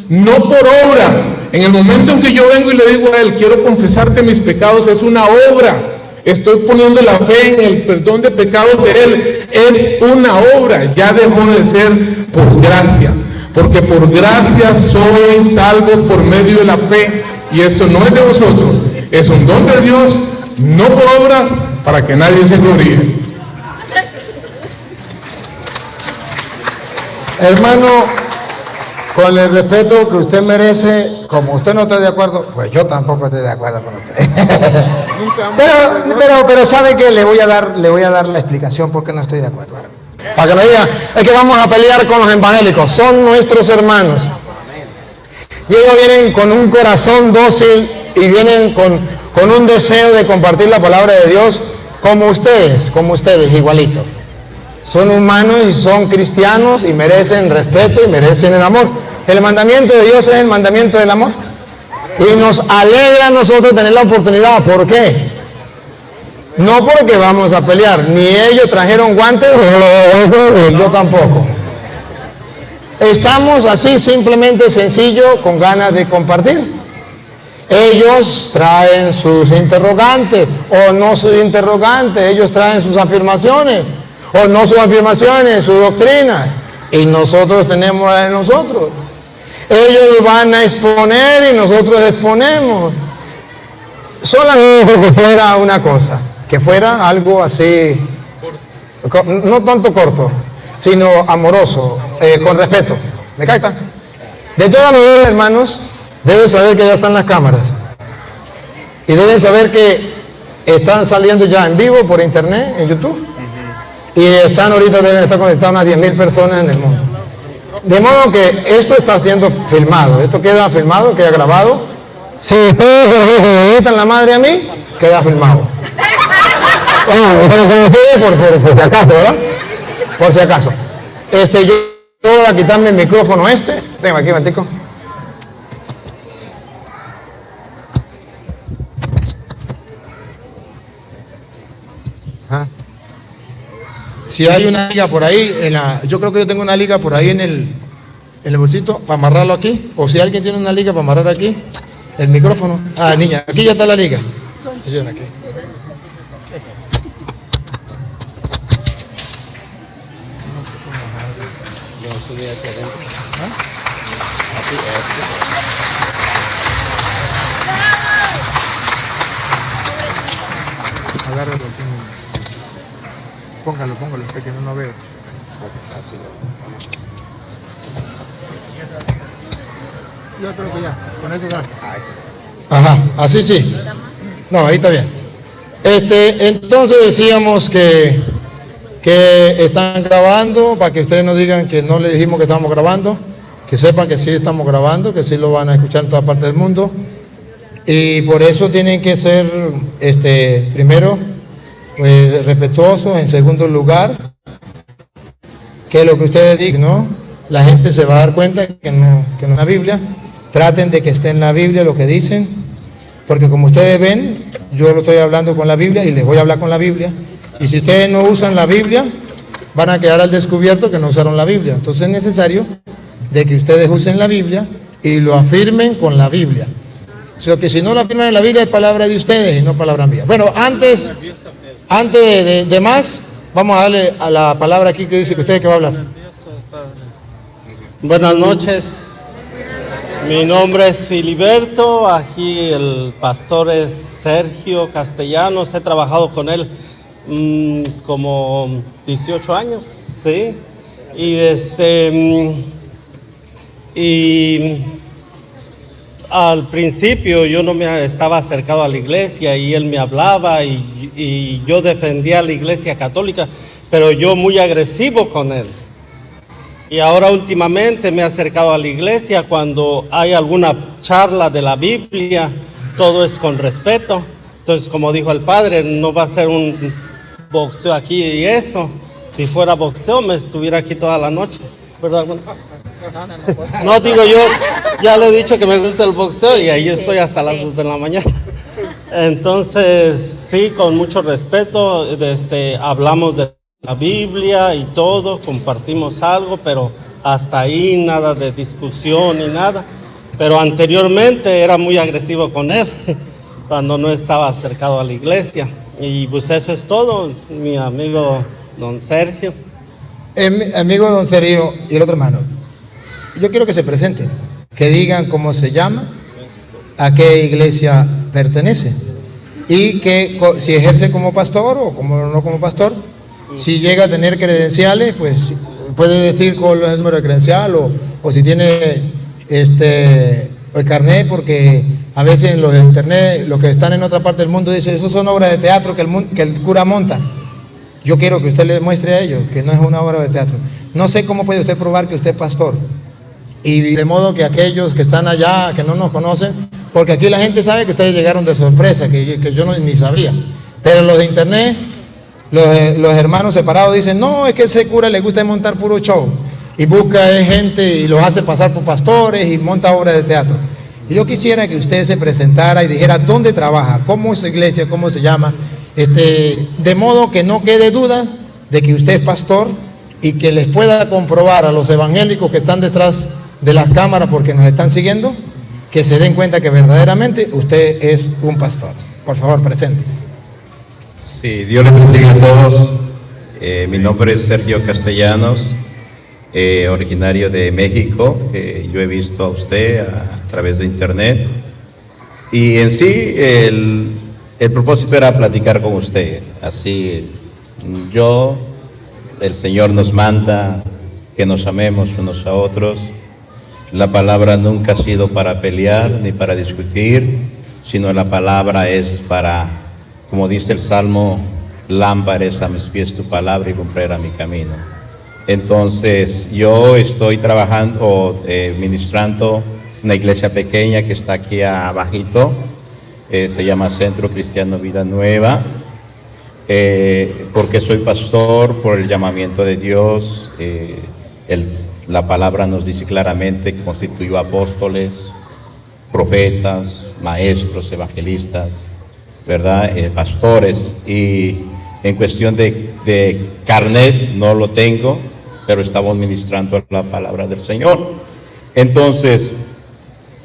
no por obras. En el momento en que yo vengo y le digo a Él, quiero confesarte mis pecados, es una obra. Estoy poniendo la fe en el perdón de pecados de Él. Es una obra, ya dejó de ser por gracia. Porque por gracia soy salvo por medio de la fe. Y esto no es de vosotros, es un don de Dios, no por obras, para que nadie se gloríe. Hermano, con el respeto que usted merece, como usted no está de acuerdo, pues yo tampoco estoy de acuerdo con usted. pero ¿sabe qué? Le voy a dar la explicación por qué no estoy de acuerdo. Para que me digan, es que vamos a pelear con los evangélicos, son nuestros hermanos. Y ellos vienen con un corazón dócil y vienen con un deseo de compartir la palabra de Dios como ustedes, igualito. Son humanos y son cristianos y merecen respeto y merecen el amor. El mandamiento de Dios es el mandamiento del amor. Y nos alegra a nosotros tener la oportunidad. ¿Por qué? No porque vamos a pelear. Ni ellos trajeron guantes, yo tampoco. Estamos así, simplemente sencillo, con ganas de compartir. Ellos traen sus interrogantes, o no sus interrogantes, ellos traen sus afirmaciones, o no sus afirmaciones, su doctrina, y nosotros tenemos la de nosotros. Ellos van a exponer y nosotros exponemos. Solamente que fuera una cosa, que fuera algo así, no tanto corto, sino amoroso, con respeto. ¿Me captan? De todas maneras, hermanos, deben saber que ya están las cámaras. Y deben saber que están saliendo ya en vivo por internet, en YouTube. Y deben estar conectadas unas 10.000 personas en el mundo. De modo que esto está siendo filmado. Esto queda filmado, queda grabado. Si ustedes me la madre a mí, queda filmado. Por si acaso, ¿verdad? Por si acaso. Yo voy a quitarme el micrófono Venga aquí, Matico. Si hay una liga por ahí, yo creo que yo tengo una liga por ahí en el bolsito para amarrarlo aquí. O si alguien tiene una liga para amarrar aquí, el micrófono. Ah, niña, aquí ya está la liga. Aquí. Hacia adentro. Así es. Agárralo. Póngalo, que no lo veo. Así. Yo creo que ya, con esto ya. Ajá, así sí. No, ahí está bien. Entonces decíamos que están grabando, para que ustedes no digan que no le dijimos que estamos grabando, que sepan que sí estamos grabando, que sí lo van a escuchar en toda parte del mundo. Y por eso tienen que ser, primero, respetuosos. En segundo lugar, que lo que ustedes digan, ¿no? La gente se va a dar cuenta que no es la Biblia. Traten de que esté en la Biblia lo que dicen, porque como ustedes ven, yo lo estoy hablando con la Biblia y les voy a hablar con la Biblia. Y si ustedes no usan la Biblia, van a quedar al descubierto que no usaron la Biblia. Entonces es necesario de que ustedes usen la Biblia y lo afirmen con la Biblia. O sea, que si no lo afirman en la Biblia es palabra de ustedes y no palabra mía. Bueno, antes de más, vamos a darle a la palabra aquí que dice que usted que va a hablar. Buenas noches. Mi nombre es Filiberto. Aquí el pastor es Sergio Castellanos. He trabajado con él como 18 años, sí. Y al principio yo no me estaba acercado a la iglesia y él me hablaba y yo defendía a la iglesia católica, pero yo muy agresivo con él. Y ahora últimamente me he acercado a la iglesia cuando hay alguna charla de la Biblia, todo es con respeto. Entonces, como dijo el padre, no va a ser un boxeo aquí y eso. Si fuera boxeo me estuviera aquí toda la noche, ¿verdad? No, digo, yo ya le he dicho que me gusta el boxeo y ahí estoy hasta las 2 de la mañana. Entonces, sí, con mucho respeto, hablamos de la Biblia y todo, compartimos algo, pero Hasta ahí nada de discusión ni nada. Pero anteriormente era muy agresivo con él, cuando no estaba acercado a la iglesia. Y pues eso es todo, mi amigo don Sergio. Amigo don Sergio y el otro hermano, yo quiero que se presenten, que digan cómo se llama, a qué iglesia pertenece y que si ejerce como pastor o como no como pastor. Si llega a tener credenciales, pues puede decir con el número de credencial o si tiene el carnet, porque a veces en los de internet, los que están en otra parte del mundo dicen, esos son obras de teatro que el cura monta. Yo quiero que usted les muestre a ellos que no es una obra de teatro. No sé cómo puede usted probar que usted es pastor. Y de modo que aquellos que están allá, que no nos conocen, porque aquí la gente sabe que ustedes llegaron de sorpresa, que yo ni sabía. Pero los de internet, los hermanos separados dicen, no, es que ese cura le gusta montar puro show. Y busca gente y los hace pasar por pastores y monta obras de teatro. Y yo quisiera que usted se presentara y dijera dónde trabaja, cómo es su iglesia, cómo se llama, de modo que no quede duda de que usted es pastor y que les pueda comprobar a los evangélicos que están detrás de las cámaras porque nos están siguiendo, que se den cuenta que verdaderamente usted es un pastor. Por favor, preséntese. Sí, Dios les bendiga a todos. Mi nombre es Sergio Castellanos, originario de México. Yo he visto a usted a través de internet y en sí el propósito era platicar con usted. Así el Señor nos manda que nos amemos unos a otros. La palabra nunca ha sido para pelear ni para discutir, sino la palabra es para, como dice el Salmo, lámpara es a mis pies tu palabra y lumbrera mi camino. Entonces yo estoy trabajando, ministrando una iglesia pequeña que está aquí abajito, se llama Centro Cristiano Vida Nueva, porque soy pastor por el llamamiento de Dios. La palabra nos dice claramente que constituyó apóstoles, profetas, maestros, evangelistas, ¿verdad? Pastores. Y en cuestión de carnet no lo tengo, pero estamos ministrando la palabra del Señor. Entonces,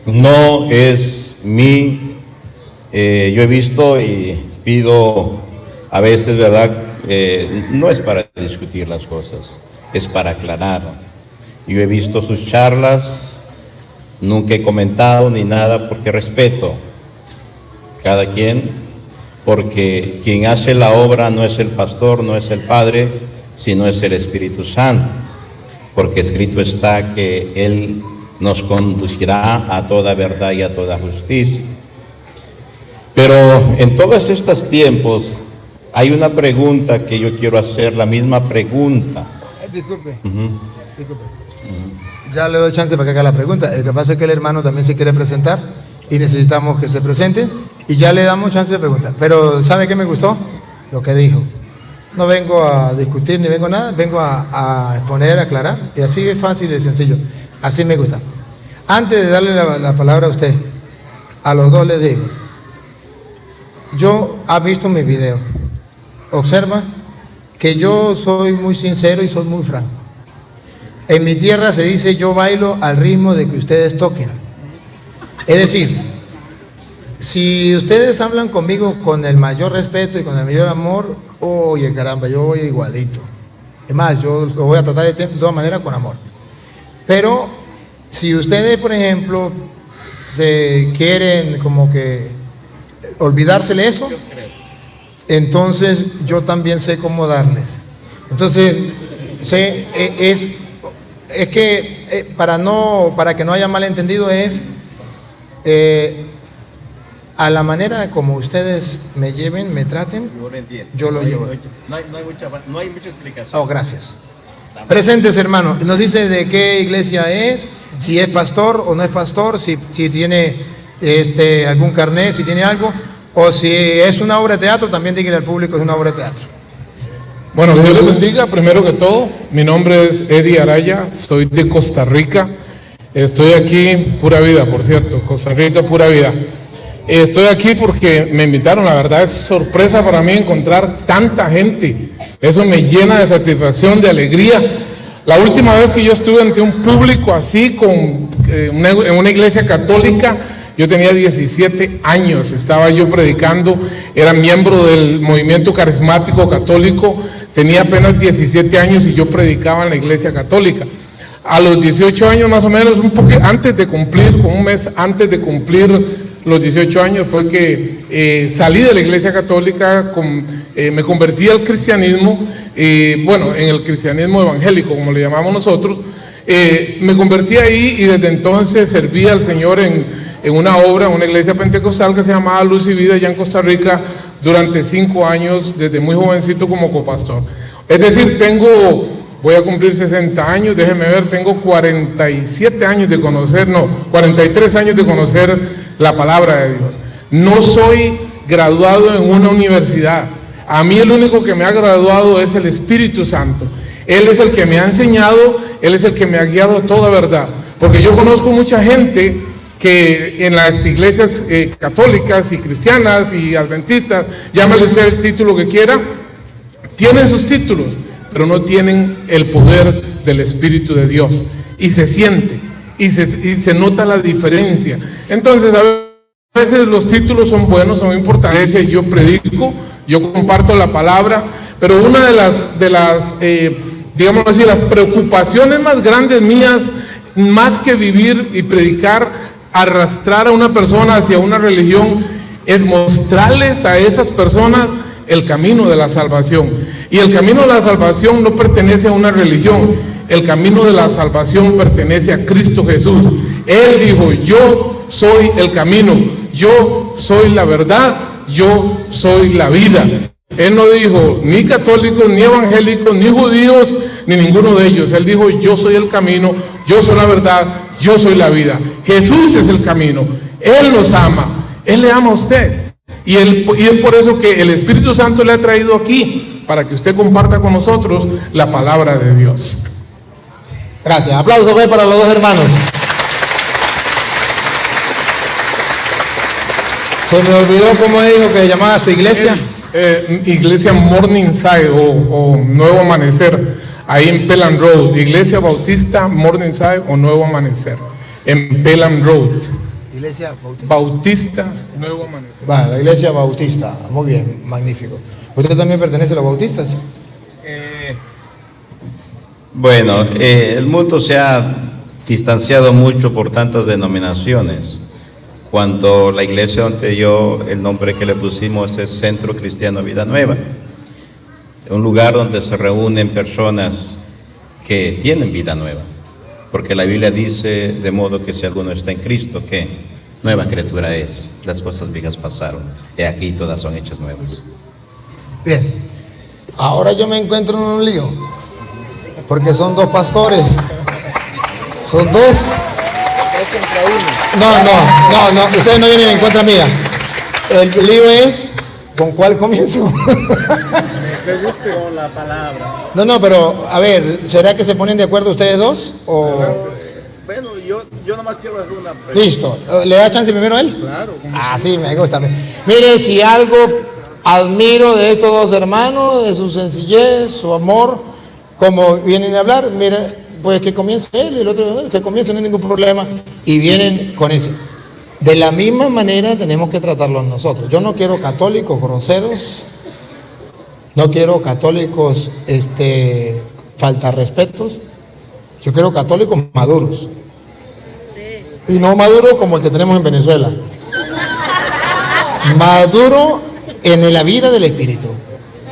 no es yo he visto y pido a veces, ¿verdad? No es para discutir las cosas, es para aclarar. Yo he visto sus charlas, nunca he comentado ni nada porque respeto cada quien, porque quien hace la obra no es el pastor, no es el Padre, sino es el Espíritu Santo, porque escrito está que Él nos conducirá a toda verdad y a toda justicia. Pero en todos estos tiempos hay una pregunta que yo quiero hacer, la misma pregunta. Disculpe. Disculpe. Ya le doy chance para que haga la pregunta. Lo que pasa es que el hermano también se quiere presentar y necesitamos que se presente y ya le damos chance de preguntar. Pero ¿sabe qué me gustó? Lo que dijo. No vengo a discutir ni vengo a nada, vengo a exponer, a aclarar, y así es fácil y sencillo. Así me gusta. Antes de darle la palabra a usted, a los dos les digo, yo ha visto mi video, observa que yo soy muy sincero y soy muy franco. En mi tierra se dice, yo bailo al ritmo de que ustedes toquen. Es decir, si ustedes hablan conmigo con el mayor respeto y con el mayor amor, oye caramba, yo voy igualito. Es más, yo lo voy a tratar de todas maneras con amor. Pero si ustedes, por ejemplo, se quieren como que olvidársele eso, entonces yo también sé cómo darles. Entonces, es que para que no haya malentendido es a la manera como ustedes me lleven, me traten, yo lo llevo. No hay mucha explicación. Oh, gracias. Presentes, hermano. Nos dice de qué iglesia es, si es pastor o no es pastor, si tiene algún carnet, si tiene algo, o si es una obra de teatro, también dígale al público que es una obra de teatro. Bueno, que Dios les bendiga. Primero que todo, mi nombre es Eddie Araya, soy de Costa Rica. Estoy aquí, pura vida, por cierto, Costa Rica, pura vida. Estoy aquí porque me invitaron, la verdad es sorpresa para mí encontrar tanta gente. Eso me llena de satisfacción, de alegría. La última vez que yo estuve ante un público así, en una iglesia católica, yo tenía 17 años, estaba yo predicando, era miembro del movimiento carismático católico, tenía apenas 17 años y yo predicaba en la iglesia católica. A los 18 años más o menos, un poco antes de cumplir, como un mes antes de cumplir los 18 años, fue que salí de la iglesia católica, me convertí al cristianismo, en el cristianismo evangélico, como le llamamos nosotros. Me convertí ahí y desde entonces serví al Señor en una obra, una iglesia pentecostal que se llamaba Luz y Vida allá en Costa Rica durante 5 años, desde muy jovencito como copastor. Es decir, voy a cumplir 60 años, déjenme ver, tengo 43 años de conocer la palabra de Dios. No soy graduado en una universidad. A mí el único que me ha graduado es el Espíritu Santo. Él es el que me ha enseñado, Él es el que me ha guiado a toda verdad. Porque yo conozco mucha gente que en las iglesias católicas y cristianas y adventistas, llámale usted el título que quiera, tienen sus títulos, pero no tienen el poder del Espíritu de Dios. Y se siente, y se nota la diferencia. Entonces, a veces los títulos son buenos, son importantes. Yo predico, yo comparto la palabra, pero una de las digamos así, las preocupaciones más grandes mías, más que vivir y predicar, arrastrar a una persona hacia una religión, es mostrarles a esas personas el camino de la salvación. Y el camino de la salvación no pertenece a una religión, el camino de la salvación pertenece a Cristo Jesús. Él dijo: yo soy el camino, yo soy la verdad, yo soy la vida. Él no dijo ni católicos, ni evangélicos, ni judíos, ni ninguno de ellos. Él dijo: yo soy el camino, yo soy la verdad, yo soy la vida. Jesús es el camino. Él nos ama. Él le ama a usted. Y es por eso que el Espíritu Santo le ha traído aquí, para que usted comparta con nosotros la palabra de Dios. Gracias. Aplausos para los dos hermanos. Se me olvidó cómo dijo que llamaba su iglesia. Iglesia Morningside o Nuevo Amanecer, ahí en Pelham Road. Iglesia Bautista Morningside o Nuevo Amanecer, en Pelham Road. Iglesia Bautista Nuevo Amanecer. Va, la iglesia bautista. Muy bien, magnífico. ¿Usted también pertenece a los bautistas? Bueno, el mundo se ha distanciado mucho por tantas denominaciones. Cuando la iglesia donde el nombre que le pusimos es Centro Cristiano Vida Nueva, un lugar donde se reúnen personas que tienen vida nueva, porque la Biblia dice: de modo que si alguno está en Cristo, ¿qué? Nueva criatura es, las cosas viejas pasaron, y aquí todas son hechas nuevas. Bien, ahora yo me encuentro en un lío, porque son dos pastores, son dos. No, ustedes no vienen en contra mía. El lío es, ¿con cuál comienzo? Con la palabra. No, pero a ver, ¿será que se ponen de acuerdo ustedes dos? O... Bueno, yo nomás quiero hacer una pregunta. Listo, ¿le da chance primero a él? Claro. Sí, me gusta. Mire, si algo admiro de estos dos hermanos, de su sencillez, su amor, como vienen a hablar, mire, pues que comience él y el otro, que comience, no hay ningún problema, y vienen con ese. De la misma manera tenemos que tratarlos nosotros. Yo no quiero católicos groseros, no quiero católicos falta respetos, yo quiero católicos maduros. Y no maduro como el que tenemos en Venezuela. Maduro en la vida del espíritu,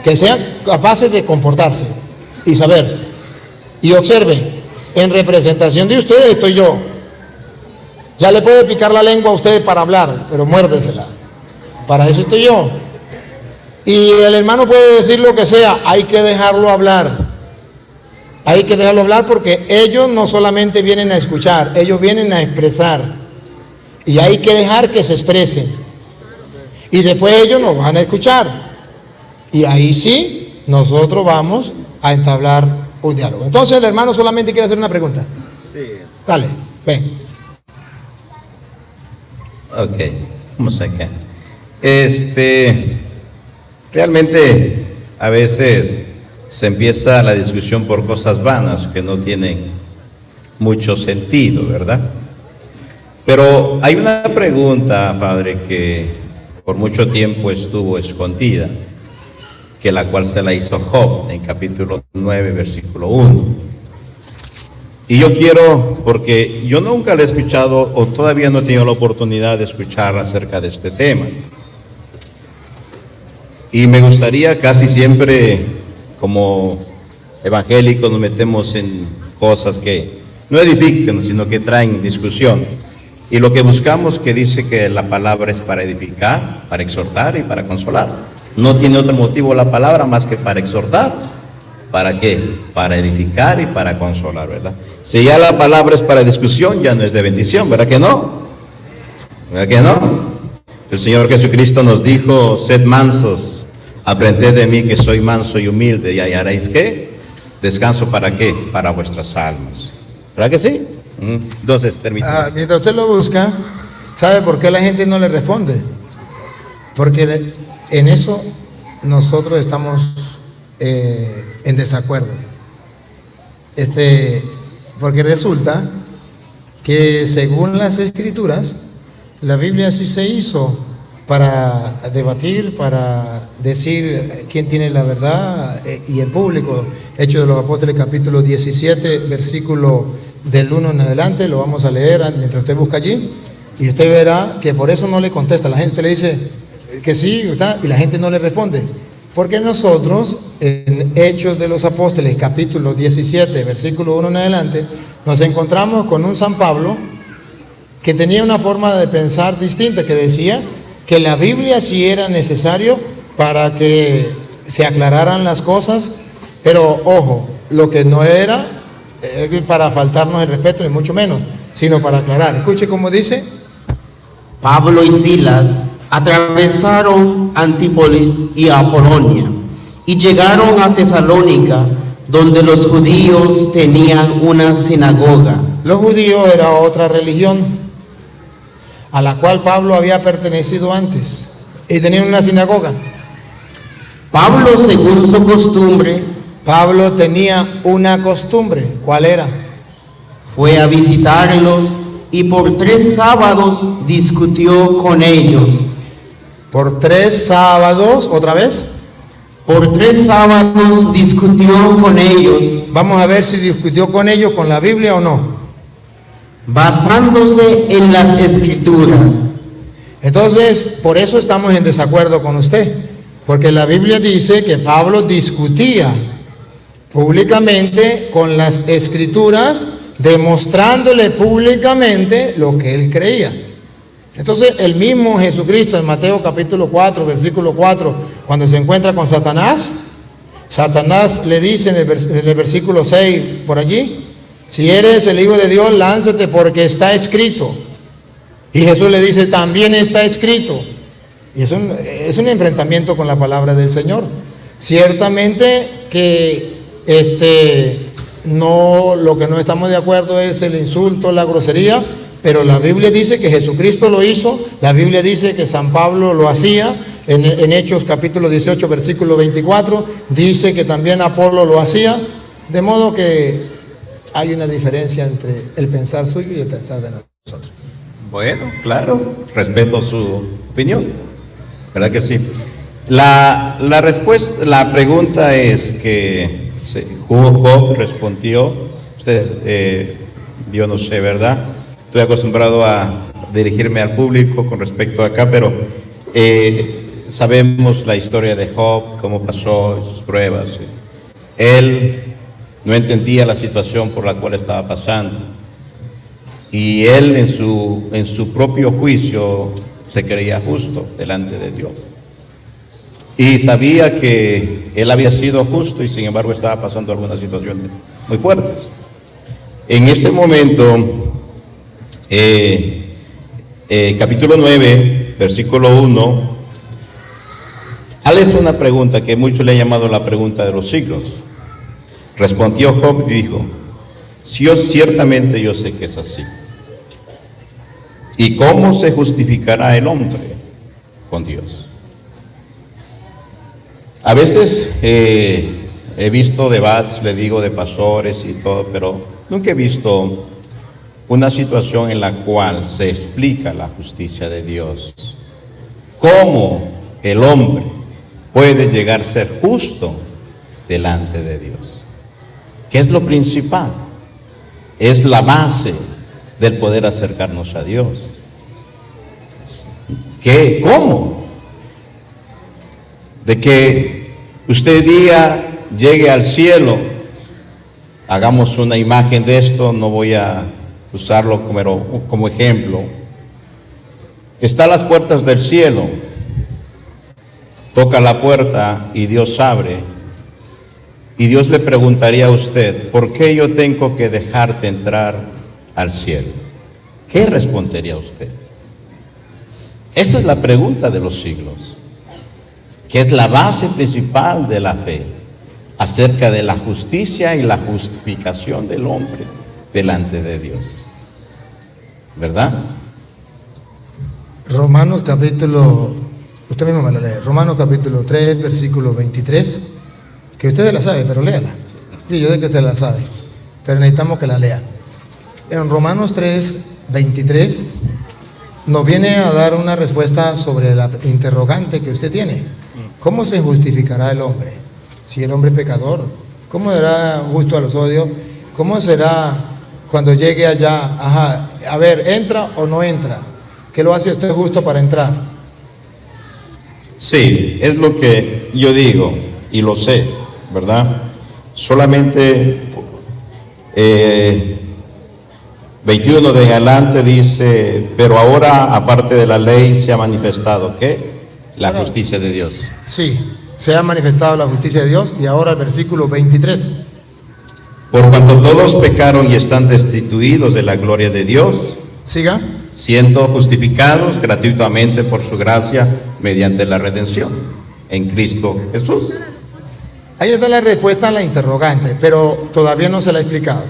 que sean capaces de comportarse y saber. Y observe, en representación de ustedes estoy yo. Ya le puede picar la lengua a ustedes para hablar, pero muérdesela. Para eso estoy yo. Y el hermano puede decir lo que sea, hay que dejarlo hablar. Hay que dejarlo hablar porque ellos no solamente vienen a escuchar, ellos vienen a expresar. Y hay que dejar que se expresen. Y después ellos nos van a escuchar. Y ahí sí, nosotros vamos a entablar un diálogo. Entonces el hermano solamente quiere hacer una pregunta. Sí. Dale, ven. Ok, vamos acá. Realmente a veces se empieza la discusión por cosas vanas que no tienen mucho sentido, ¿verdad? Pero hay una pregunta, Padre, que por mucho tiempo estuvo escondida, que la cual se la hizo Job en capítulo 9, versículo 1. Y yo quiero, porque yo nunca le he escuchado, o todavía no he tenido la oportunidad de escuchar acerca de este tema. Y me gustaría, casi siempre, como evangélicos, nos metemos en cosas que no edifican, sino que traen discusión. Y lo que buscamos, que dice que la palabra es para edificar, para exhortar y para consolar. No tiene otro motivo la palabra más que para exhortar. ¿Para qué? Para edificar y para consolar, ¿verdad? Si ya la palabra es para discusión, ya no es de bendición, ¿verdad que no? ¿Verdad que no? El Señor Jesucristo nos dijo: sed mansos, aprended de mí que soy manso y humilde, y hallaréis ¿qué? Descanso. ¿Para qué? Para vuestras almas. ¿Verdad que sí? Entonces, permítame. Mientras usted lo busca, ¿sabe por qué la gente no le responde? Porque en eso nosotros estamos en desacuerdo. Porque resulta que según las Escrituras, la Biblia sí se hizo para debatir, para decir quién tiene la verdad, y el público. Hechos de los Apóstoles, capítulo 17, versículo del 1 en adelante, lo vamos a leer mientras usted busca allí, y usted verá que por eso no le contesta. La gente le dice que sí, y la gente no le responde. Porque nosotros, en Hechos de los Apóstoles, capítulo 17, versículo 1 en adelante, nos encontramos con un San Pablo que tenía una forma de pensar distinta, que decía que la Biblia sí era necesario para que se aclararan las cosas, pero ojo, lo que no era para faltarnos el respeto, ni mucho menos, sino para aclarar. Escuche cómo dice. Pablo y Silas atravesaron Antípolis y Apolonia y llegaron a Tesalónica, donde los judíos tenían una sinagoga. Los judíos era otra religión a la cual Pablo había pertenecido antes, y tenían una sinagoga. Pablo, según su costumbre, Pablo tenía una costumbre. ¿Cuál era? fue a visitarlos y por 3 sábados discutió con ellos. Por 3 sábados, ¿otra vez? Por 3 sábados discutió con ellos. Vamos a ver si discutió con ellos con la Biblia o no. Basándose en las Escrituras. Entonces, por eso estamos en desacuerdo con usted, porque la Biblia dice que Pablo discutía públicamente con las Escrituras, demostrándole públicamente lo que él creía. Entonces, el mismo Jesucristo en Mateo capítulo 4, versículo 4, cuando se encuentra con Satanás, Satanás le dice en el versículo 6, por allí: si eres el Hijo de Dios, lánzate, porque está escrito. Y Jesús le dice: también está escrito. Y es un enfrentamiento con la palabra del Señor. Ciertamente que lo que no estamos de acuerdo es el insulto, la grosería, pero la Biblia dice que Jesucristo lo hizo. La Biblia dice que San Pablo lo hacía. En Hechos capítulo 18, versículo 24, dice que también Apolo lo hacía. De modo que hay una diferencia entre el pensar suyo y el pensar de nosotros. Bueno, claro, respeto su opinión, ¿verdad que sí? La respuesta, la pregunta es que Job respondió. Usted, yo no sé, ¿verdad? Estoy acostumbrado a dirigirme al público con respecto a acá, pero sabemos la historia de Job, cómo pasó sus pruebas. Él no entendía la situación por la cual estaba pasando, y él en su propio juicio se creía justo delante de Dios, y sabía que él había sido justo, y sin embargo estaba pasando algunas situaciones muy fuertes. En ese momento, capítulo 9, versículo 1, él hace una pregunta que muchos le han llamado la pregunta de los siglos. Respondió Job y dijo: ciertamente yo sé que es así. ¿Y cómo se justificará el hombre con Dios? A veces he visto debates, le digo, de pastores y todo, pero nunca he visto una situación en la cual se explica la justicia de Dios. ¿Cómo el hombre puede llegar a ser justo delante de Dios? ¿Qué es lo principal? Es la base del poder acercarnos a Dios. ¿Qué? ¿Cómo? De que usted día llegue al cielo, hagamos una imagen de esto, no voy a usarlo como ejemplo. Está a las puertas del cielo, toca la puerta y Dios abre. Y Dios le preguntaría a usted, ¿por qué yo tengo que dejarte entrar al cielo? ¿Qué respondería usted? Esa es la pregunta de los siglos, que es la base principal de la fe, acerca de la justicia y la justificación del hombre delante de Dios. ¿Verdad? Romanos capítulo, usted mismo me la lee, Romanos capítulo 3, versículo 23, que usted la sabe, pero léala. Sí, yo sé que usted la sabe, pero necesitamos que la lea. En Romanos 3, 23, nos viene a dar una respuesta sobre la interrogante que usted tiene. ¿Cómo se justificará el hombre? Si el hombre es pecador, ¿cómo será justo a los odios? ¿Cómo será cuando llegue allá? Ajá, a ver, ¿entra o no entra? ¿Qué lo hace usted justo para entrar? Sí, es lo que yo digo y lo sé, ¿verdad? Solamente 21 de adelante dice, pero ahora aparte de la ley se ha manifestado, ¿qué? La justicia de Dios. Sí, se ha manifestado la justicia de Dios. Y ahora el versículo 23. Por cuanto todos pecaron y están destituidos de la gloria de Dios, Siga. siendo justificados gratuitamente por su gracia mediante la redención en Cristo Jesús. Ahí está la respuesta a la interrogante, pero todavía no se la he explicado.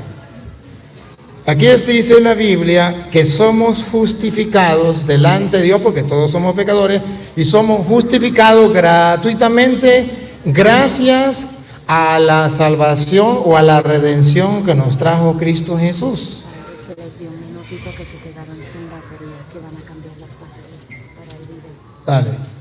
Aquí dice la Biblia que somos justificados delante de Dios, porque todos somos pecadores, y somos justificados gratuitamente gracias a la salvación o a la redención que nos trajo Cristo Jesús. Que les di un minutito que se quedaron sin batería, que van a cambiar las baterías para el video. Dale.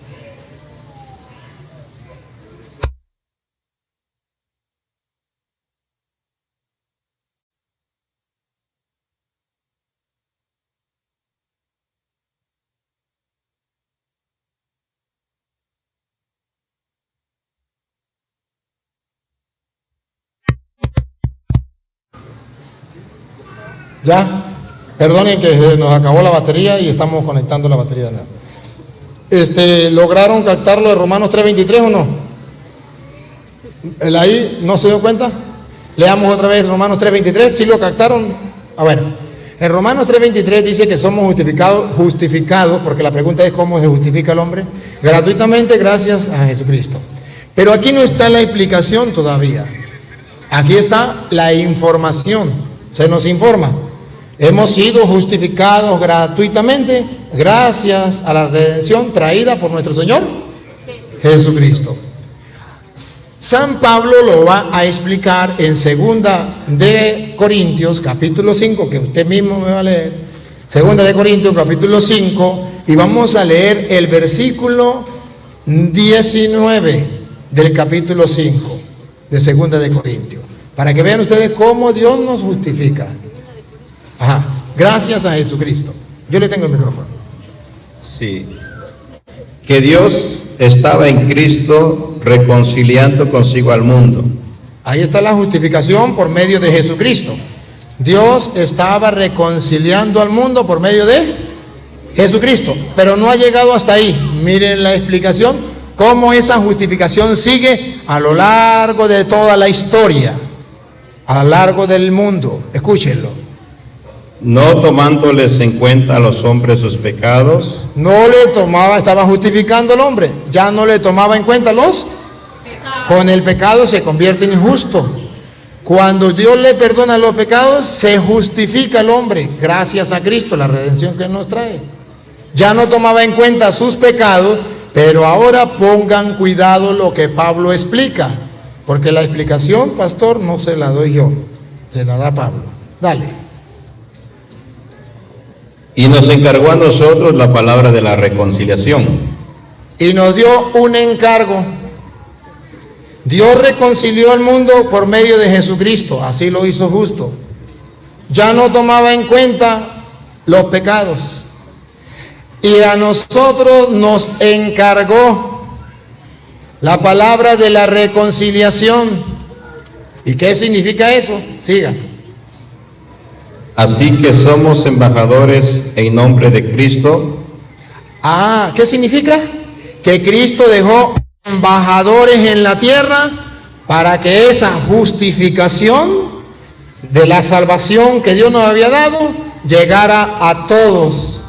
Ya, perdonen que nos acabó la batería y estamos conectando la batería de nuevo. ¿Lograron captarlo de Romanos 3:23 o no? ¿El ahí no se dio cuenta? Leamos otra vez Romanos 3:23, ¿sí lo captaron? Bueno, en Romanos 3:23 dice que somos justificados, porque la pregunta es cómo se justifica el hombre, gratuitamente gracias a Jesucristo. Pero aquí no está la explicación todavía. Aquí está la información, se nos informa. Hemos sido justificados gratuitamente gracias a la redención traída por nuestro Señor Jesucristo. San Pablo lo va a explicar en 2 de Corintios capítulo 5, que usted mismo me va a leer. 2 de Corintios capítulo 5, y vamos a leer el versículo 19 del capítulo 5 de 2 de Corintios, para que vean ustedes cómo Dios nos justifica. Ajá, gracias a Jesucristo. Yo le tengo el micrófono. Sí, que Dios estaba en Cristo reconciliando consigo al mundo. Ahí está la justificación por medio de Jesucristo. Dios estaba reconciliando al mundo por medio de Jesucristo, pero no ha llegado hasta ahí. Miren la explicación, cómo esa justificación sigue a lo largo de toda la historia, a lo largo del mundo. Escúchenlo. No tomándoles en cuenta a los hombres sus pecados. No le tomaba, estaba justificando al hombre, ya no le tomaba en cuenta los pecados. Con el pecado se convierte en injusto. Cuando Dios le perdona los pecados, se justifica al hombre, gracias a Cristo, la redención que nos trae. Ya no tomaba en cuenta sus pecados, pero ahora pongan cuidado lo que Pablo explica. Porque la explicación, pastor, no se la doy yo, se la da Pablo. Dale. Y nos encargó a nosotros la palabra de la reconciliación. Y nos dio un encargo. Dios reconcilió al mundo por medio de Jesucristo, así lo hizo justo. Ya no tomaba en cuenta los pecados. Y a nosotros nos encargó la palabra de la reconciliación. ¿Y qué significa eso? Siga. Así que somos embajadores en nombre de Cristo. ¿Qué significa? Que Cristo dejó embajadores en la tierra para que esa justificación de la salvación que Dios nos había dado llegara a todos.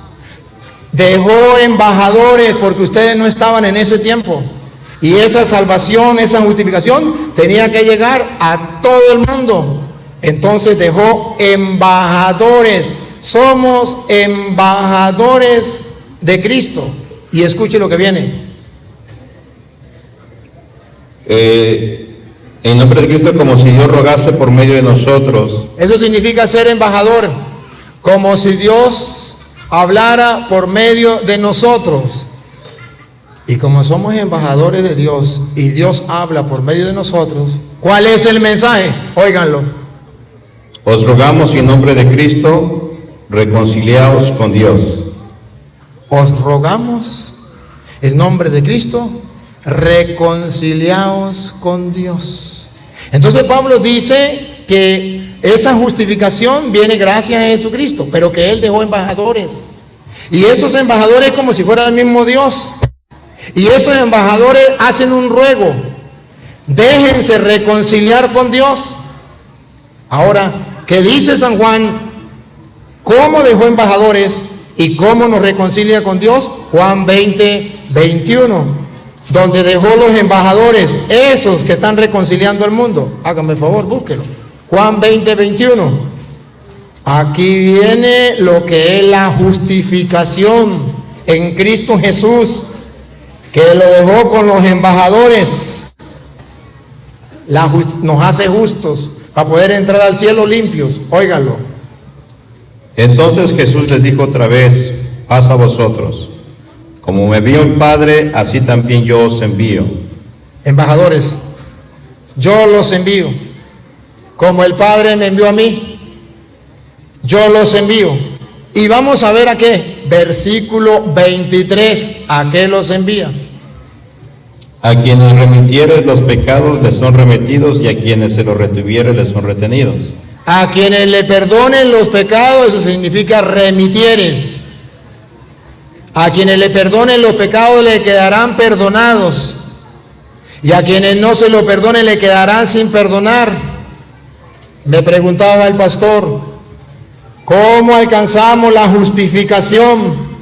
Dejó embajadores porque ustedes no estaban en ese tiempo. Y esa salvación, esa justificación tenía que llegar a todo el mundo. Entonces dejó embajadores. Somos embajadores de Cristo. Y escuche lo que viene. En nombre de Cristo, como si Dios rogase por medio de nosotros. Eso significa ser embajador. Como si Dios hablara por medio de nosotros. Y como somos embajadores de Dios y Dios habla por medio de nosotros, ¿cuál es el mensaje? Óiganlo. Os rogamos en nombre de Cristo, reconciliaos con Dios. Os rogamos en nombre de Cristo, reconciliaos con Dios. Entonces Pablo dice que esa justificación viene gracias a Jesucristo, pero que Él dejó embajadores. Y esos embajadores como si fuera el mismo Dios. Y esos embajadores hacen un ruego. Déjense reconciliar con Dios. Ahora, ¿qué dice San Juan? ¿Cómo dejó embajadores y cómo nos reconcilia con Dios? Juan 20, 21, donde dejó los embajadores, esos que están reconciliando al mundo. Hágame el favor, búsquelo. Juan 20, 21. Aquí viene lo que es la justificación en Cristo Jesús, que lo dejó con los embajadores. Nos hace justos para poder entrar al cielo limpios. Óiganlo. Entonces Jesús les dijo otra vez, paz a vosotros. Como me envió el Padre, así también yo os envío. Embajadores, yo los envío. Como el Padre me envió a mí, yo los envío. Y vamos a ver a qué. Versículo 23, ¿a qué los envía? A quienes remitieres los pecados les son remitidos, y a quienes se los retuvieres les son retenidos. A quienes le perdonen los pecados, eso significa remitieres. A quienes le perdonen los pecados le quedarán perdonados. Y a quienes no se lo perdonen le quedarán sin perdonar. Me preguntaba el pastor, ¿cómo alcanzamos la justificación?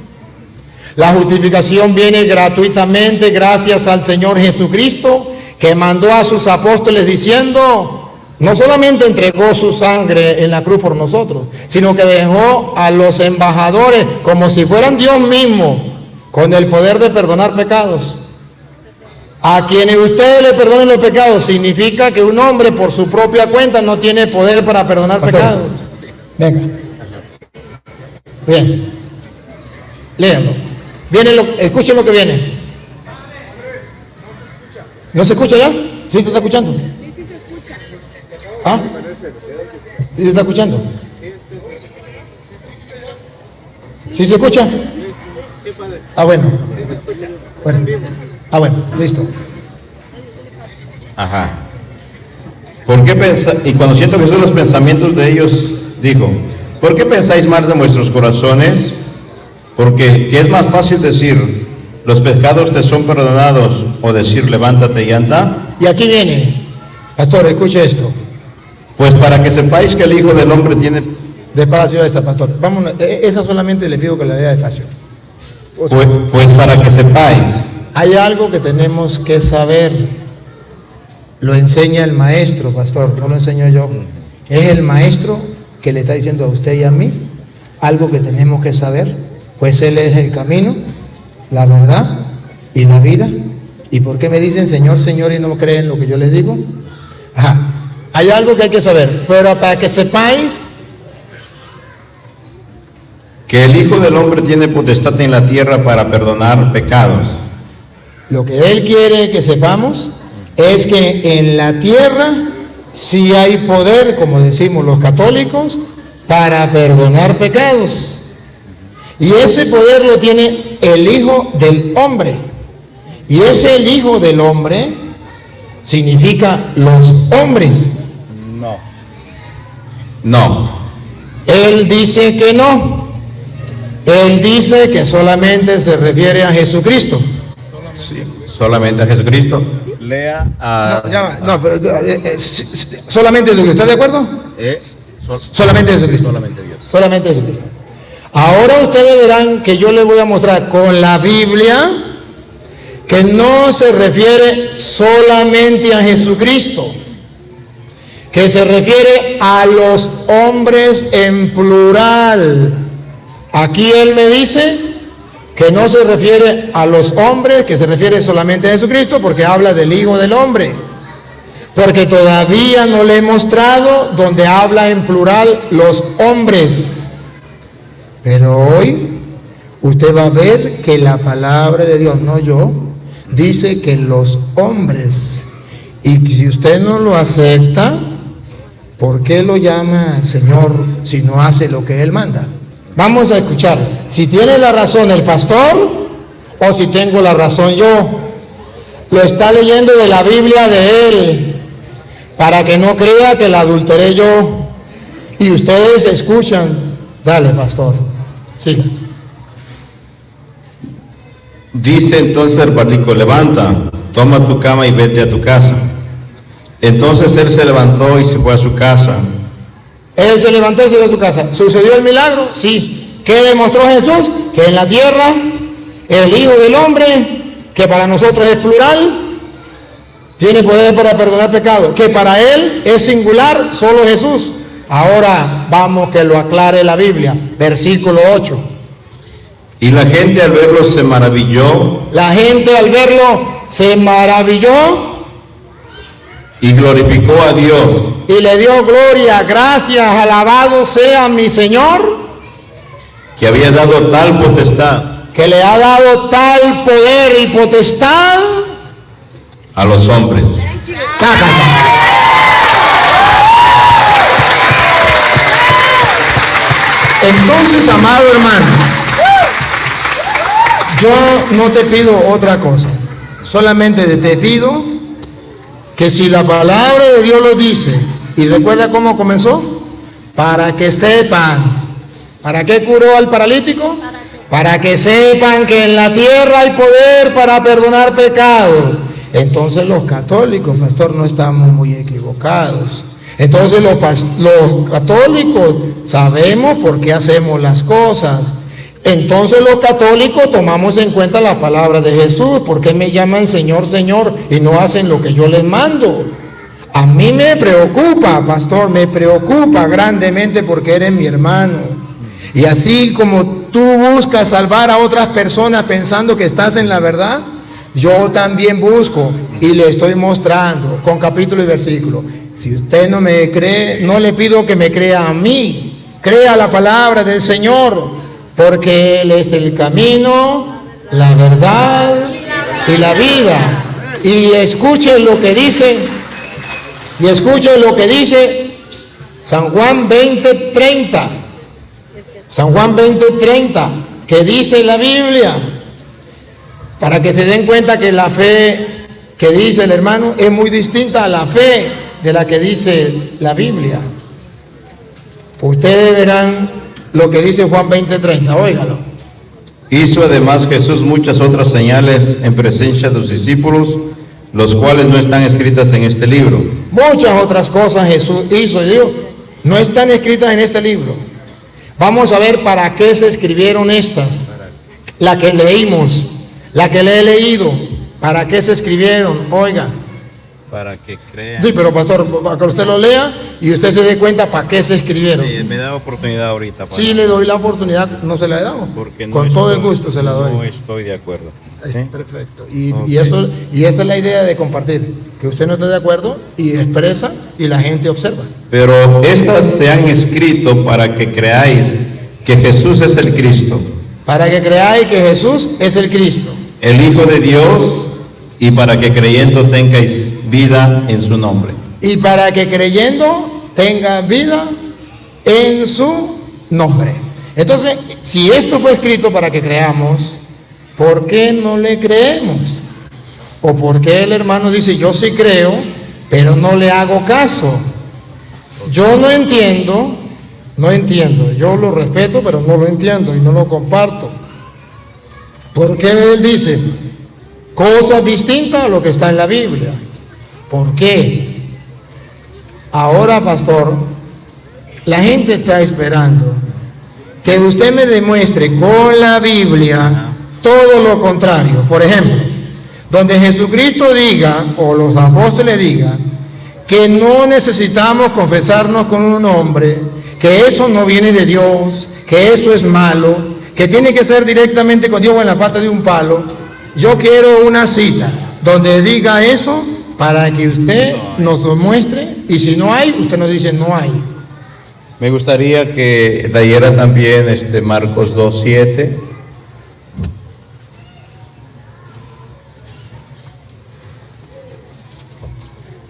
La justificación viene gratuitamente gracias al Señor Jesucristo, que mandó a sus apóstoles diciendo, no solamente entregó su sangre en la cruz por nosotros, sino que dejó a los embajadores como si fueran Dios mismo, con el poder de perdonar pecados. A quienes ustedes le perdonen los pecados, significa que un hombre por su propia cuenta no tiene poder para perdonar pecados. Venga. Bien. Léanlo. Escuchen lo que viene. ¿No se escucha ya? ¿Sí se está escuchando? Sí, sí se escucha. ¿Ah? ¿Sí se está escuchando? ¿Sí se escucha? Bueno. Bueno, listo. Ajá. ¿Por qué y cuando siento que son los pensamientos de ellos, digo, ¿por qué pensáis mal de vuestros corazones? Porque ¿qué es más fácil decir, los pecados te son perdonados, o decir, levántate y anda? Y aquí viene, pastor, escuche esto. Pues para que sepáis que el Hijo del Hombre tiene... Despacio esta, pastor. Vámonos, esa solamente le pido que la lea despacio. Pues para que sepáis. Hay algo que tenemos que saber. Lo enseña el maestro, pastor, no lo enseño yo. Es el maestro que le está diciendo a usted y a mí algo que tenemos que saber. Pues Él es el camino, la verdad y la vida. ¿Y por qué me dicen Señor, Señor y no creen lo que yo les digo? Ajá. Hay algo que hay que saber, pero para que sepáis que el Hijo del Hombre tiene potestad en la tierra para perdonar pecados. lo que Él quiere que sepamos es que en la tierra sí hay poder, como decimos los católicos, para perdonar pecados. Y ese poder lo tiene el Hijo del Hombre. Y ese el Hijo del Hombre significa los hombres. No. Él dice que no. Él dice que solamente se refiere a Jesucristo. Sí, solamente a Jesucristo. Lea a... Solamente Jesucristo. ¿Está de acuerdo? Solamente Jesucristo. Solamente Dios. Solamente Jesucristo. Ahora ustedes verán que yo les voy a mostrar con la Biblia que no se refiere solamente a Jesucristo, que se refiere a los hombres en plural. Aquí Él me dice que no se refiere a los hombres, que se refiere solamente a Jesucristo, porque habla del Hijo del Hombre. Porque todavía no le he mostrado donde habla en plural los hombres. Pero hoy usted va a ver que la palabra de Dios, no yo, dice que los hombres. Y si usted no lo acepta, ¿por qué lo llama Señor si no hace lo que Él manda? Vamos a escuchar si tiene la razón el pastor o si tengo la razón yo. Lo está leyendo de la Biblia de él, para que no crea que la adulteré yo. Y ustedes escuchan. Dale, pastor, siga. Dice entonces el paralítico: levanta, toma tu cama y vete a tu casa. Entonces él se levantó y se fue a su casa. Él se levantó y se fue a su casa. ¿Sucedió el milagro? Sí. ¿Qué demostró Jesús? Que en la tierra el Hijo del Hombre, que para nosotros es plural, tiene poder para perdonar pecados. Que para Él es singular, solo Jesús. Ahora vamos que lo aclare la Biblia. Versículo 8. Y la gente al verlo se maravilló. La gente al verlo se maravilló. Y glorificó a Dios. Y le dio gloria, gracias, alabado sea mi Señor. Que había dado tal potestad. Que le ha dado tal poder y potestad A los hombres. Entonces, amado hermano, yo no te pido otra cosa. Solamente te pido que si la palabra de Dios lo dice, y recuerda cómo comenzó, para que sepan. ¿Para qué curó al paralítico? Para que sepan que en la tierra hay poder para perdonar pecados. Entonces los católicos, pastor, no estamos muy equivocados. Entonces los católicos sabemos por qué hacemos las cosas. Entonces los católicos tomamos en cuenta la palabra de Jesús. ¿Por qué me llaman Señor, Señor y no hacen lo que yo les mando? A mí me preocupa, pastor, me preocupa grandemente porque eres mi hermano. Y así como tú buscas salvar a otras personas pensando que estás en la verdad, yo también busco y le estoy mostrando con capítulo y versículo. Si usted no me cree, no le pido que me crea a mí, crea la palabra del Señor, porque Él es el camino, la verdad y la vida. Y escuchen lo que dice, San Juan 20:30. San Juan 20:30, que dice la Biblia, para que se den cuenta que la fe que dice el hermano es muy distinta a la fe de la que dice la Biblia. Ustedes verán lo que dice Juan 20:30, óigalo. Hizo además Jesús muchas otras señales en presencia de los discípulos, los cuales no están escritas en este libro. Muchas otras cosas Jesús hizo, no están escritas en este libro. Vamos a ver para qué se escribieron estas, la que leímos, la que le he leído, para qué se escribieron, oiga, Para que crean. Sí, pero pastor, para que usted lo lea y usted se dé cuenta para qué se escribieron. Sí, me da oportunidad ahorita. Sí, le doy la oportunidad, no se la he dado. Porque Con todo el gusto se la doy. No estoy de acuerdo. ¿Sí? Perfecto. Y Ok. y esa es la idea de compartir, que usted no esté de acuerdo y expresa y la gente observa. Pero estas se han escrito para que creáis que Jesús es el Cristo, Para que creáis que Jesús es el Cristo. el Hijo de Dios, y para que creyendo tengáis vida en su nombre. Y para que creyendo tenga vida en su nombre. Entonces, si esto fue escrito para que creamos, ¿por qué no le creemos? ¿O por qué el hermano dice, yo sí creo, pero no le hago caso? Yo no entiendo, yo lo respeto, pero no lo entiendo y no lo comparto. ¿Por qué él dice cosas distintas a lo que está en la Biblia? ¿Por qué? Ahora, pastor, la gente está esperando que usted me demuestre con la Biblia todo lo contrario. Por ejemplo, donde Jesucristo diga, o los apóstoles digan, que no necesitamos confesarnos con un hombre, que eso no viene de Dios, que eso es malo, que tiene que ser directamente con Dios o en la pata de un palo. Yo quiero una cita donde diga eso para que usted nos lo muestre, y si no hay, usted nos dice no hay. Me gustaría que leyera también Marcos 2:7.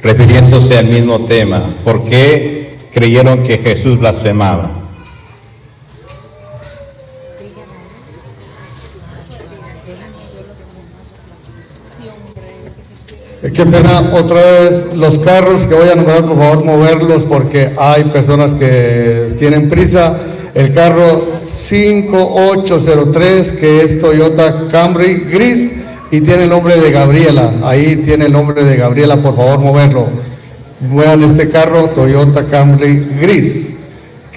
Refiriéndose al mismo tema, ¿por qué creyeron que Jesús blasfemaba? Qué pena, otra vez los carros que voy a nombrar, por favor, moverlos porque hay personas que tienen prisa. El carro 5803, que es Toyota Camry gris y tiene el nombre de Gabriela. Ahí tiene el nombre de Gabriela, por favor, moverlo. Muevan este carro, Toyota Camry gris,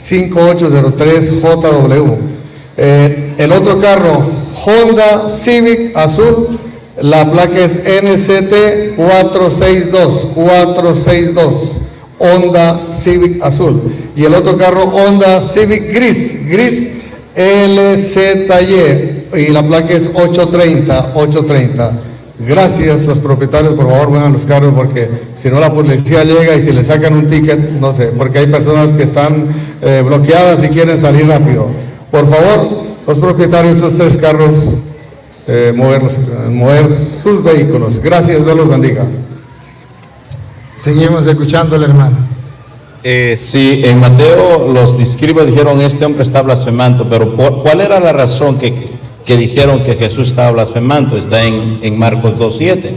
5803 JW. El otro carro, Honda Civic azul. La placa es NCT 462, Honda Civic azul. Y el otro carro, Honda Civic gris LZY, y la placa es 830. Gracias, los propietarios, por favor, muevan los carros, porque si no la policía llega y si le sacan un ticket, no sé, porque hay personas que están bloqueadas y quieren salir rápido. Por favor, los propietarios de estos tres carros, mover sus vehículos. Gracias, Dios los bendiga. Seguimos escuchando al hermano. Sí, en Mateo los escribas dijeron, este hombre está blasfemando, pero ¿cuál era la razón que dijeron que Jesús estaba blasfemando? Está en Marcos 2:7.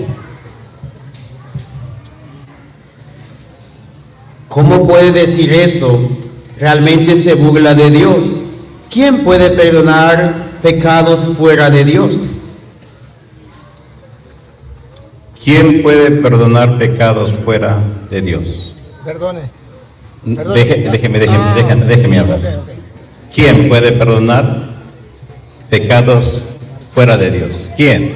¿Cómo puede decir eso? Realmente se burla de Dios. ¿Quién puede perdonar pecados fuera de Dios? ¿Quién puede perdonar pecados fuera de Dios? Perdone. Déjeme hablar. Okay. ¿Quién puede perdonar pecados fuera de Dios? ¿Quién?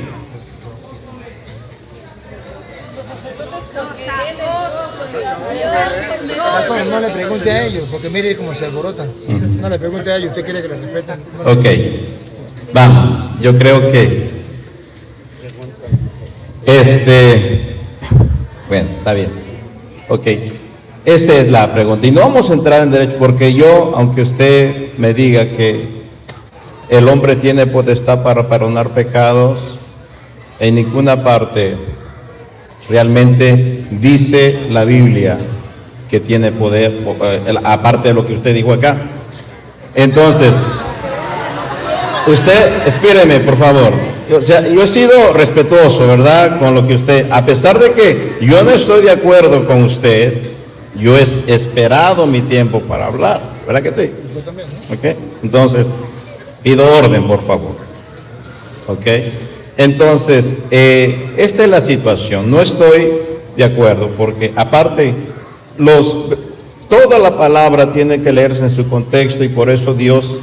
No le pregunte a ellos, porque mire cómo se alborotan. No le pregunte a ellos, ¿usted quiere que le respeten? Ok, vamos, yo creo que bueno, está bien. Ok, esa es la pregunta. Y no vamos a entrar en derecho, porque yo, aunque usted me diga que el hombre tiene potestad para perdonar pecados, en ninguna parte realmente dice la Biblia que tiene poder, aparte de lo que usted dijo acá. Entonces, usted, espéreme, por favor. Yo he sido respetuoso, ¿verdad?, con lo que usted, a pesar de que yo no estoy de acuerdo con usted, yo he esperado mi tiempo para hablar, ¿verdad que sí? Yo también, ¿no? ¿Ok? Entonces, pido orden, por favor. ¿Ok? Entonces, esta es la situación. No estoy de acuerdo, porque aparte, toda la palabra tiene que leerse en su contexto, y por eso Dios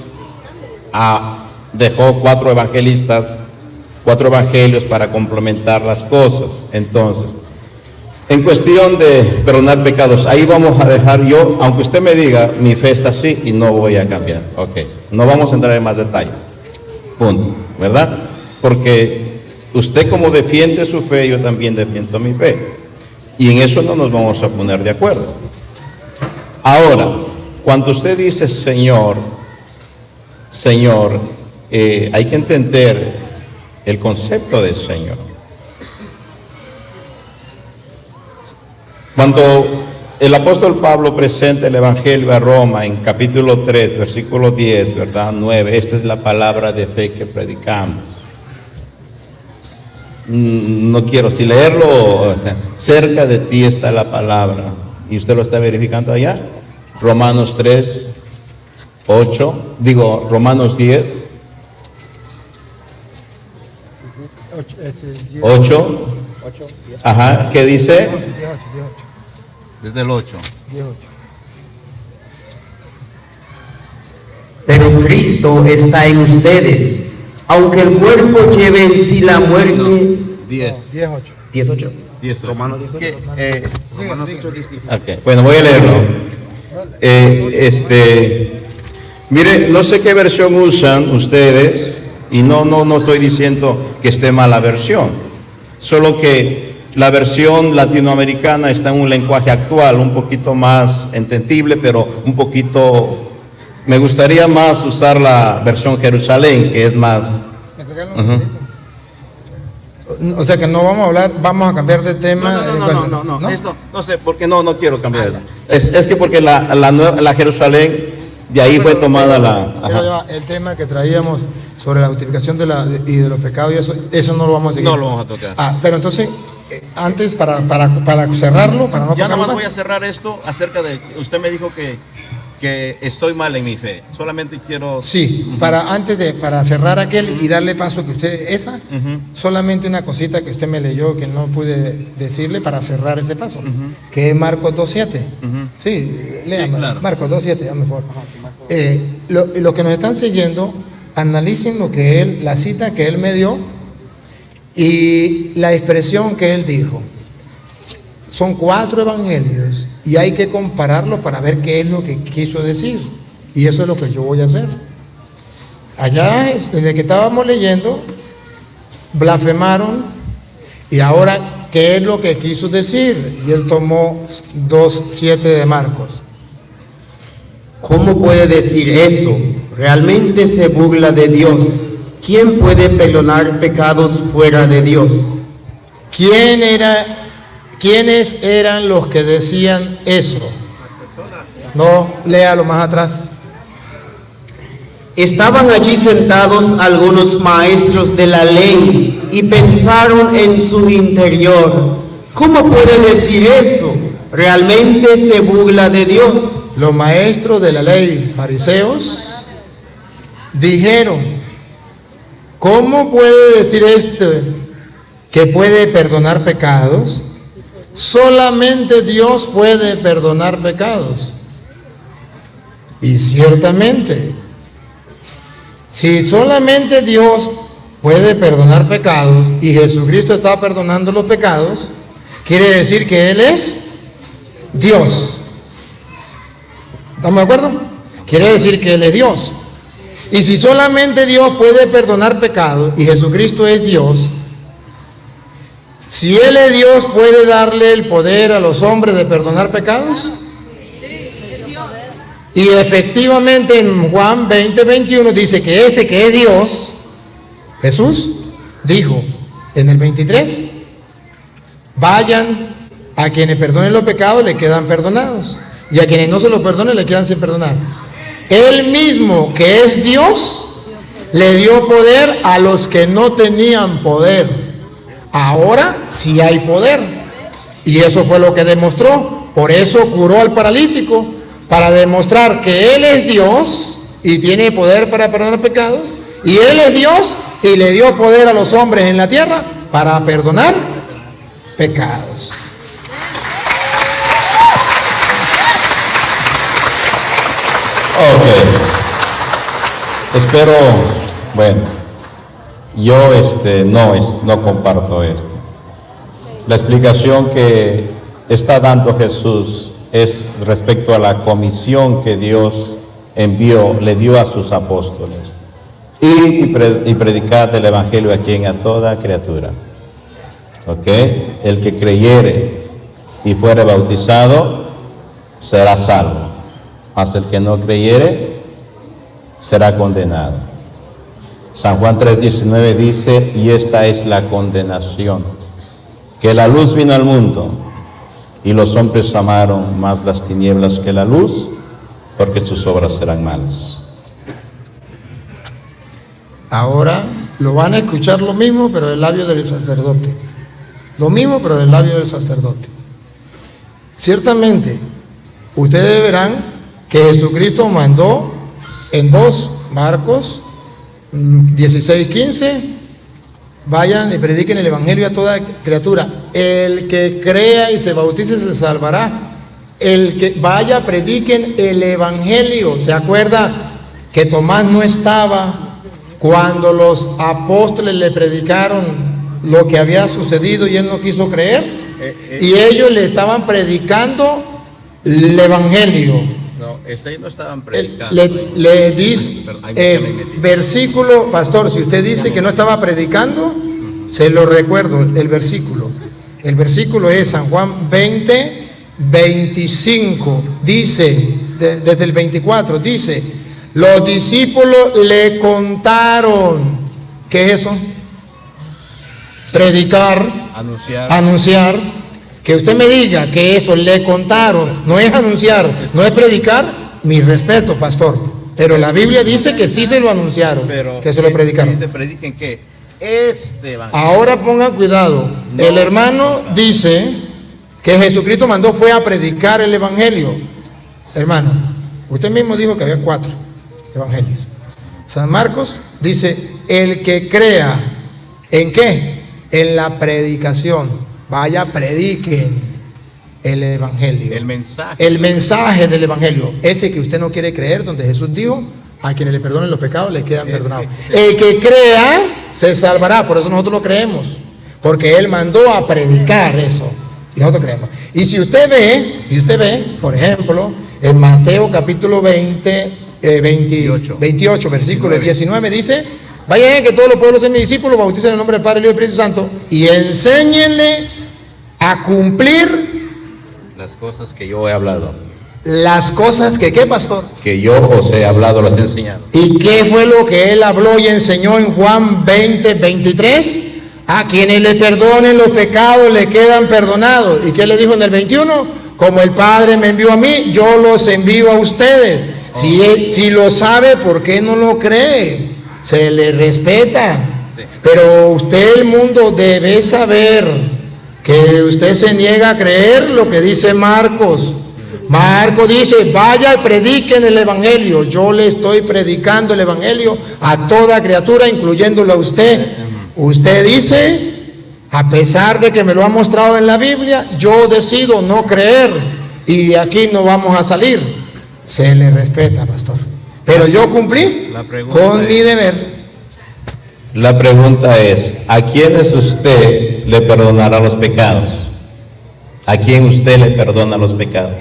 dejó 4 evangelios para complementar las cosas. Entonces, En cuestión de perdonar pecados, ahí vamos a dejar yo, aunque usted me diga, mi fe está así y no voy a cambiar. Ok, no vamos a entrar en más detalle. Punto, ¿verdad? Porque usted como defiende su fe, yo también defiendo mi fe. Y en eso no nos vamos a poner de acuerdo. Ahora, cuando usted dice Señor, Señor, hay que entender el concepto de Señor. Cuando el apóstol Pablo presenta el Evangelio a Roma en capítulo 3, versículo 10, ¿verdad? 9, esta es la palabra de fe que predicamos. No quiero si leerlo, cerca de ti está la palabra. ¿Y usted lo está verificando allá? Romanos 3, 8, Romanos 10, 8, ajá, ¿qué dice? Desde el 8. Pero Cristo está en ustedes, aunque el cuerpo lleve en sí la muerte. 18. Romanos 18. Romanos 8, 10. Okay. Bueno, voy a leerlo. Mire, no sé qué versión usan ustedes, y no estoy diciendo que esté mala versión, solo que la versión latinoamericana está en un lenguaje actual, un poquito más entendible, pero un poquito, me gustaría más usar la versión Jerusalén, que es más... O sea que no vamos a hablar, vamos a cambiar de tema. No, esto, no sé, porque no quiero cambiar. Es que porque la Jerusalén, de ahí fue tomada la... El tema que traíamos sobre la justificación de los pecados, y eso no lo vamos a seguir. No lo vamos a tocar. Pero entonces, antes, para cerrarlo, para no ya tocarlo nomás voy a cerrar esto acerca de, usted me dijo que estoy mal en mi fe, solamente quiero... Sí, para cerrar aquel y darle paso que usted, solamente una cosita que usted me leyó que no pude decirle para cerrar ese paso, que es Marcos 2.7. Sí, léame, claro. Marcos 2.7, dame por favor. Lo que nos están siguiendo, analicen la cita que él me dio y la expresión que él dijo. Son 4 evangelios y hay que compararlos para ver qué es lo que quiso decir. Y eso es lo que yo voy a hacer. Allá, en el que estábamos leyendo, blasfemaron, y ahora, ¿qué es lo que quiso decir? Y él tomó 2.7 de Marcos. ¿Cómo puede decir eso? Realmente se burla de Dios. ¿Quién puede perdonar pecados fuera de Dios? ¿Quiénes eran los que decían eso? No, léalo más atrás. Estaban allí sentados algunos maestros de la ley y pensaron en su interior, ¿cómo puede decir eso? Realmente se burla de Dios. Los maestros de la ley, fariseos, dijeron, ¿cómo puede decir esto que puede perdonar pecados? Solamente Dios puede perdonar pecados. Y ciertamente, si solamente Dios puede perdonar pecados y Jesucristo está perdonando los pecados, quiere decir que Él es Dios. ¿Estamos de acuerdo? Quiere decir que Él es Dios. Y si solamente Dios puede perdonar pecados y Jesucristo es Dios, si Él es Dios, ¿puede darle el poder a los hombres de perdonar pecados? Y efectivamente en Juan 20:21 dice que ese que es Dios, Jesús, dijo en el 23, vayan, a quienes perdonen los pecados le quedan perdonados, y a quienes no se los perdonen le quedan sin perdonar. Él mismo, que es Dios, le dio poder a los que no tenían poder. Ahora sí hay poder, y eso fue lo que demostró. Por eso curó al paralítico, para demostrar que Él es Dios y tiene poder para perdonar pecados, y Él es Dios y le dio poder a los hombres en la tierra para perdonar pecados. Ok. Espero, bueno. Yo no comparto esto. La explicación que está dando Jesús es respecto a la comisión que Dios le dio a sus apóstoles. Y predicad el Evangelio a quien, a toda criatura. ¿Ok? El que creyere y fuere bautizado será salvo, mas el que no creyere será condenado. San Juan 3:19 dice: y esta es la condenación, que la luz vino al mundo, y los hombres amaron más las tinieblas que la luz, porque sus obras eran malas. Ahora lo van a escuchar lo mismo, pero del labio del sacerdote. Lo mismo, pero del labio del sacerdote. Ciertamente, ustedes verán que Jesucristo mandó en 2 Marcos 16:15, vayan y prediquen el Evangelio a toda criatura. El que crea y se bautice se salvará. El que vaya, prediquen el Evangelio. ¿Se acuerda que Tomás no estaba cuando los apóstoles le predicaron lo que había sucedido y él no quiso creer? Y ellos le estaban predicando el Evangelio. No, ahí no estaban predicando. Le dice versículo, pastor, si usted dice que no estaba predicando, se lo recuerdo, el versículo. El versículo es San Juan 20:25, dice, desde el 24, dice: los discípulos le contaron. ¿Qué es eso? Predicar, anunciar. Que usted me diga que eso le contaron, no es anunciar, no es predicar, mi respeto, pastor. Pero la Biblia dice que sí se lo anunciaron, que se lo predicaron. ¿Prediquen qué? Ahora pongan cuidado. El hermano dice que Jesucristo mandó fue a predicar el Evangelio. Hermano, usted mismo dijo que había 4 evangelios. San Marcos dice: el que crea, ¿en qué? En la predicación. Vaya, prediquen el Evangelio. El mensaje del Evangelio. Ese que usted no quiere creer, donde Jesús dijo: a quienes le perdonen los pecados, les quedan perdonados. El que crea, se salvará. Por eso nosotros lo creemos. Porque Él mandó a predicar eso. Y nosotros creemos. Y si usted ve, por ejemplo, en Mateo capítulo 28, versículo 19, dice: vayan que todos los pueblos sean mis discípulos, bauticen en el nombre del Padre, del Hijo y del Espíritu Santo, y enséñenle a cumplir las cosas que yo he hablado. Las cosas que, ¿qué, pastor? Que yo os he hablado, las he enseñado. ¿Y qué fue lo que él habló y enseñó en Juan 20:23? A quienes le perdonen los pecados le quedan perdonados. ¿Y qué le dijo en el 21? Como el Padre me envió a mí, yo los envío a ustedes. Si lo sabe, ¿por qué no lo cree? Se le respeta. Sí. Pero usted, el mundo, debe saber que usted se niega a creer lo que dice Marcos. Marcos dice: vaya y prediquen el Evangelio. Yo le estoy predicando el Evangelio a toda criatura, incluyéndolo a usted. Usted dice: a pesar de que me lo ha mostrado en la Biblia, yo decido no creer y de aquí no vamos a salir. Se le respeta, pastor. Pero yo cumplí con mi deber. La pregunta es: ¿a quiénes usted le perdonará los pecados? ¿A quién usted le perdona los pecados?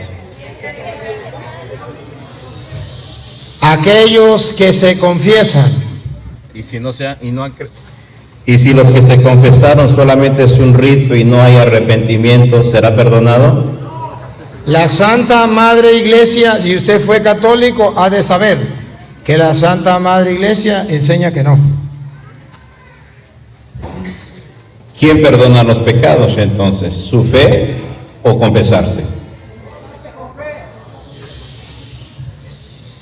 Aquellos que se confiesan. Y si no sea, y si los que se confesaron solamente es un rito y no hay arrepentimiento, ¿será perdonado? La Santa Madre Iglesia, si usted fue católico, ha de saber que la Santa Madre Iglesia enseña que no. ¿Quién perdona los pecados entonces? ¿Su fe o confesarse?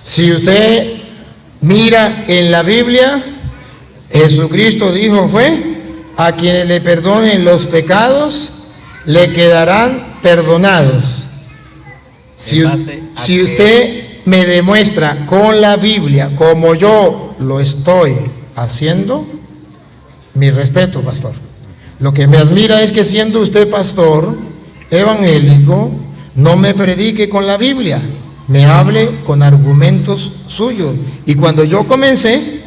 Si usted mira en la Biblia, Jesucristo dijo a quienes le perdonen los pecados, le quedarán perdonados. Si usted me demuestra con la Biblia, como yo lo estoy haciendo, mi respeto, pastor. Lo que me admira es que, siendo usted pastor evangélico, no me predique con la Biblia, me hable con argumentos suyos. Y cuando yo comencé,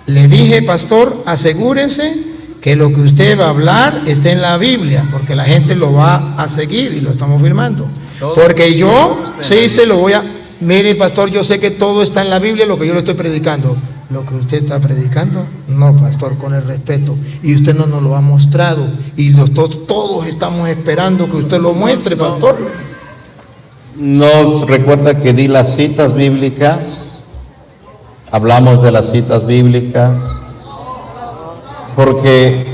le dije: pastor, asegúrense que lo que usted va a hablar esté en la Biblia, porque la gente lo va a seguir y lo estamos filmando. Porque yo sí se lo voy a... Mire, pastor, yo sé que todo está en la Biblia, lo que yo le estoy predicando. Lo que usted está predicando, no, pastor, con el respeto. Y usted no nos lo ha mostrado. Y todos estamos esperando que usted lo muestre, pastor. Nos recuerda que di las citas bíblicas, hablamos de las citas bíblicas, porque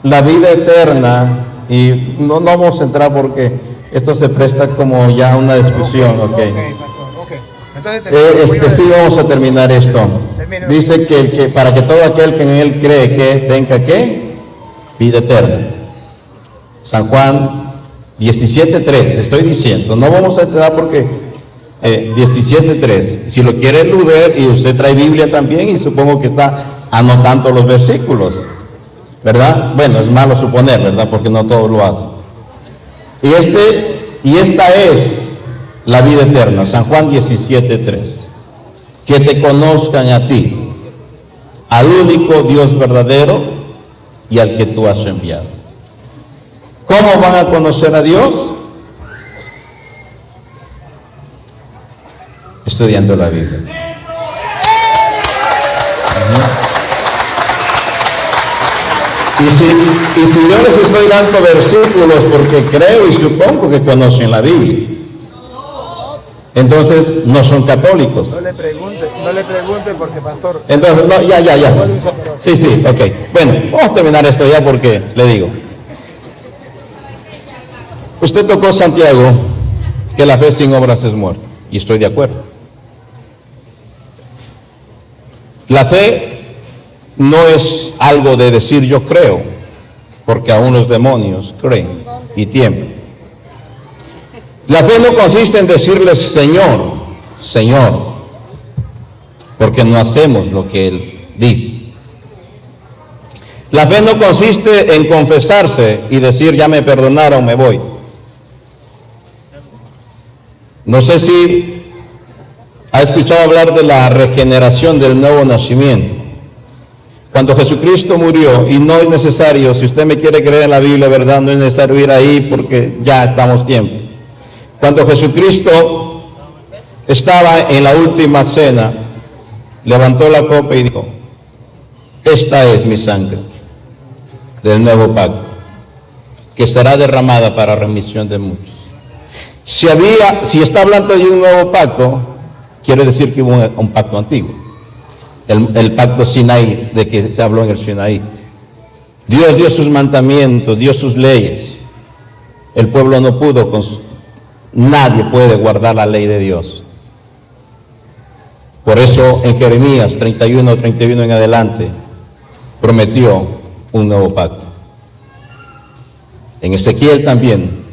la vida eterna, y no vamos a entrar porque esto se presta como ya a una discusión, ¿ok? Sí, vamos a terminar esto. Dice que para que todo aquel que en él cree que tenga ¿qué? Vida eterna. San Juan 17:3, estoy diciendo, no vamos a entrar porque 17:3, si lo quiere leer, y usted trae Biblia también, y supongo que está anotando los versículos, ¿verdad? Bueno, es malo suponer, ¿verdad? Porque no todos lo hacen. Y esta es la vida eterna, San Juan 17:3, que te conozcan a ti, al único Dios verdadero y al que tú has enviado. ¿Cómo van a conocer a Dios? Estudiando la Biblia. Y si yo les estoy dando versículos porque creo y supongo que conocen la Biblia, entonces no son católicos. No le pregunte porque, pastor. Entonces, no, ya. Sí, ok. Bueno, vamos a terminar esto ya porque le digo. Usted tocó, Santiago, que la fe sin obras es muerta, y estoy de acuerdo. La fe no es algo de decir yo creo, porque aún los demonios creen y tiemblan. La fe no consiste en decirle Señor, Señor, porque no hacemos lo que Él dice. La fe no consiste en confesarse y decir ya me perdonaron, me voy. No sé si ha escuchado hablar de la regeneración del nuevo nacimiento. Cuando Jesucristo murió, y no es necesario, si usted me quiere creer en la Biblia, ¿verdad? No es necesario ir ahí porque ya estamos tiempo. Cuando Jesucristo estaba en la última cena, levantó la copa y dijo, esta es mi sangre del nuevo pacto, que será derramada para remisión de muchos. Si está hablando de un nuevo pacto, quiere decir que hubo un pacto antiguo. El pacto Sinaí, de que se habló en el Sinaí. Dios dio sus mandamientos, dio sus leyes. El pueblo no pudo, nadie puede guardar la ley de Dios. Por eso en Jeremías 31 en adelante, prometió un nuevo pacto. En Ezequiel también,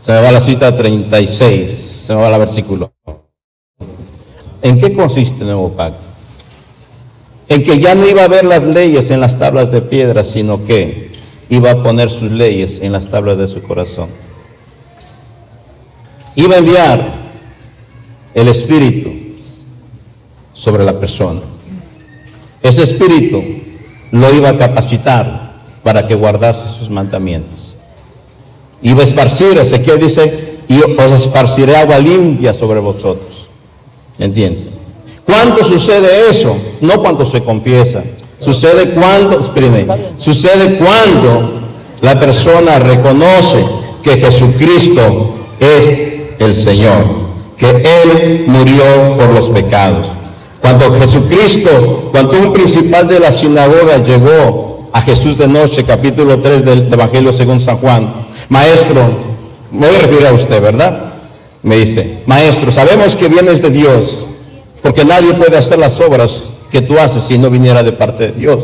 se me va la cita 36, se me va el versículo. ¿En qué consiste el nuevo pacto? En que ya no iba a haber las leyes en las tablas de piedra, sino que iba a poner sus leyes en las tablas de su corazón. Iba a enviar el Espíritu sobre la persona. Ese Espíritu lo iba a capacitar para que guardase sus mandamientos. Iba a esparcir, Ezequiel dice, y os esparciré agua limpia sobre vosotros. ¿Entienden? ¿Cuándo sucede eso? No cuando se confiesa. Sucede cuando la persona reconoce que Jesucristo es el Señor, que Él murió por los pecados. Cuando un principal de la sinagoga llegó a Jesús de noche, capítulo 3 del Evangelio según San Juan, maestro, me voy a referir a usted, ¿verdad? Me dice, maestro, sabemos que vienes de Dios, porque nadie puede hacer las obras que tú haces si no viniera de parte de Dios.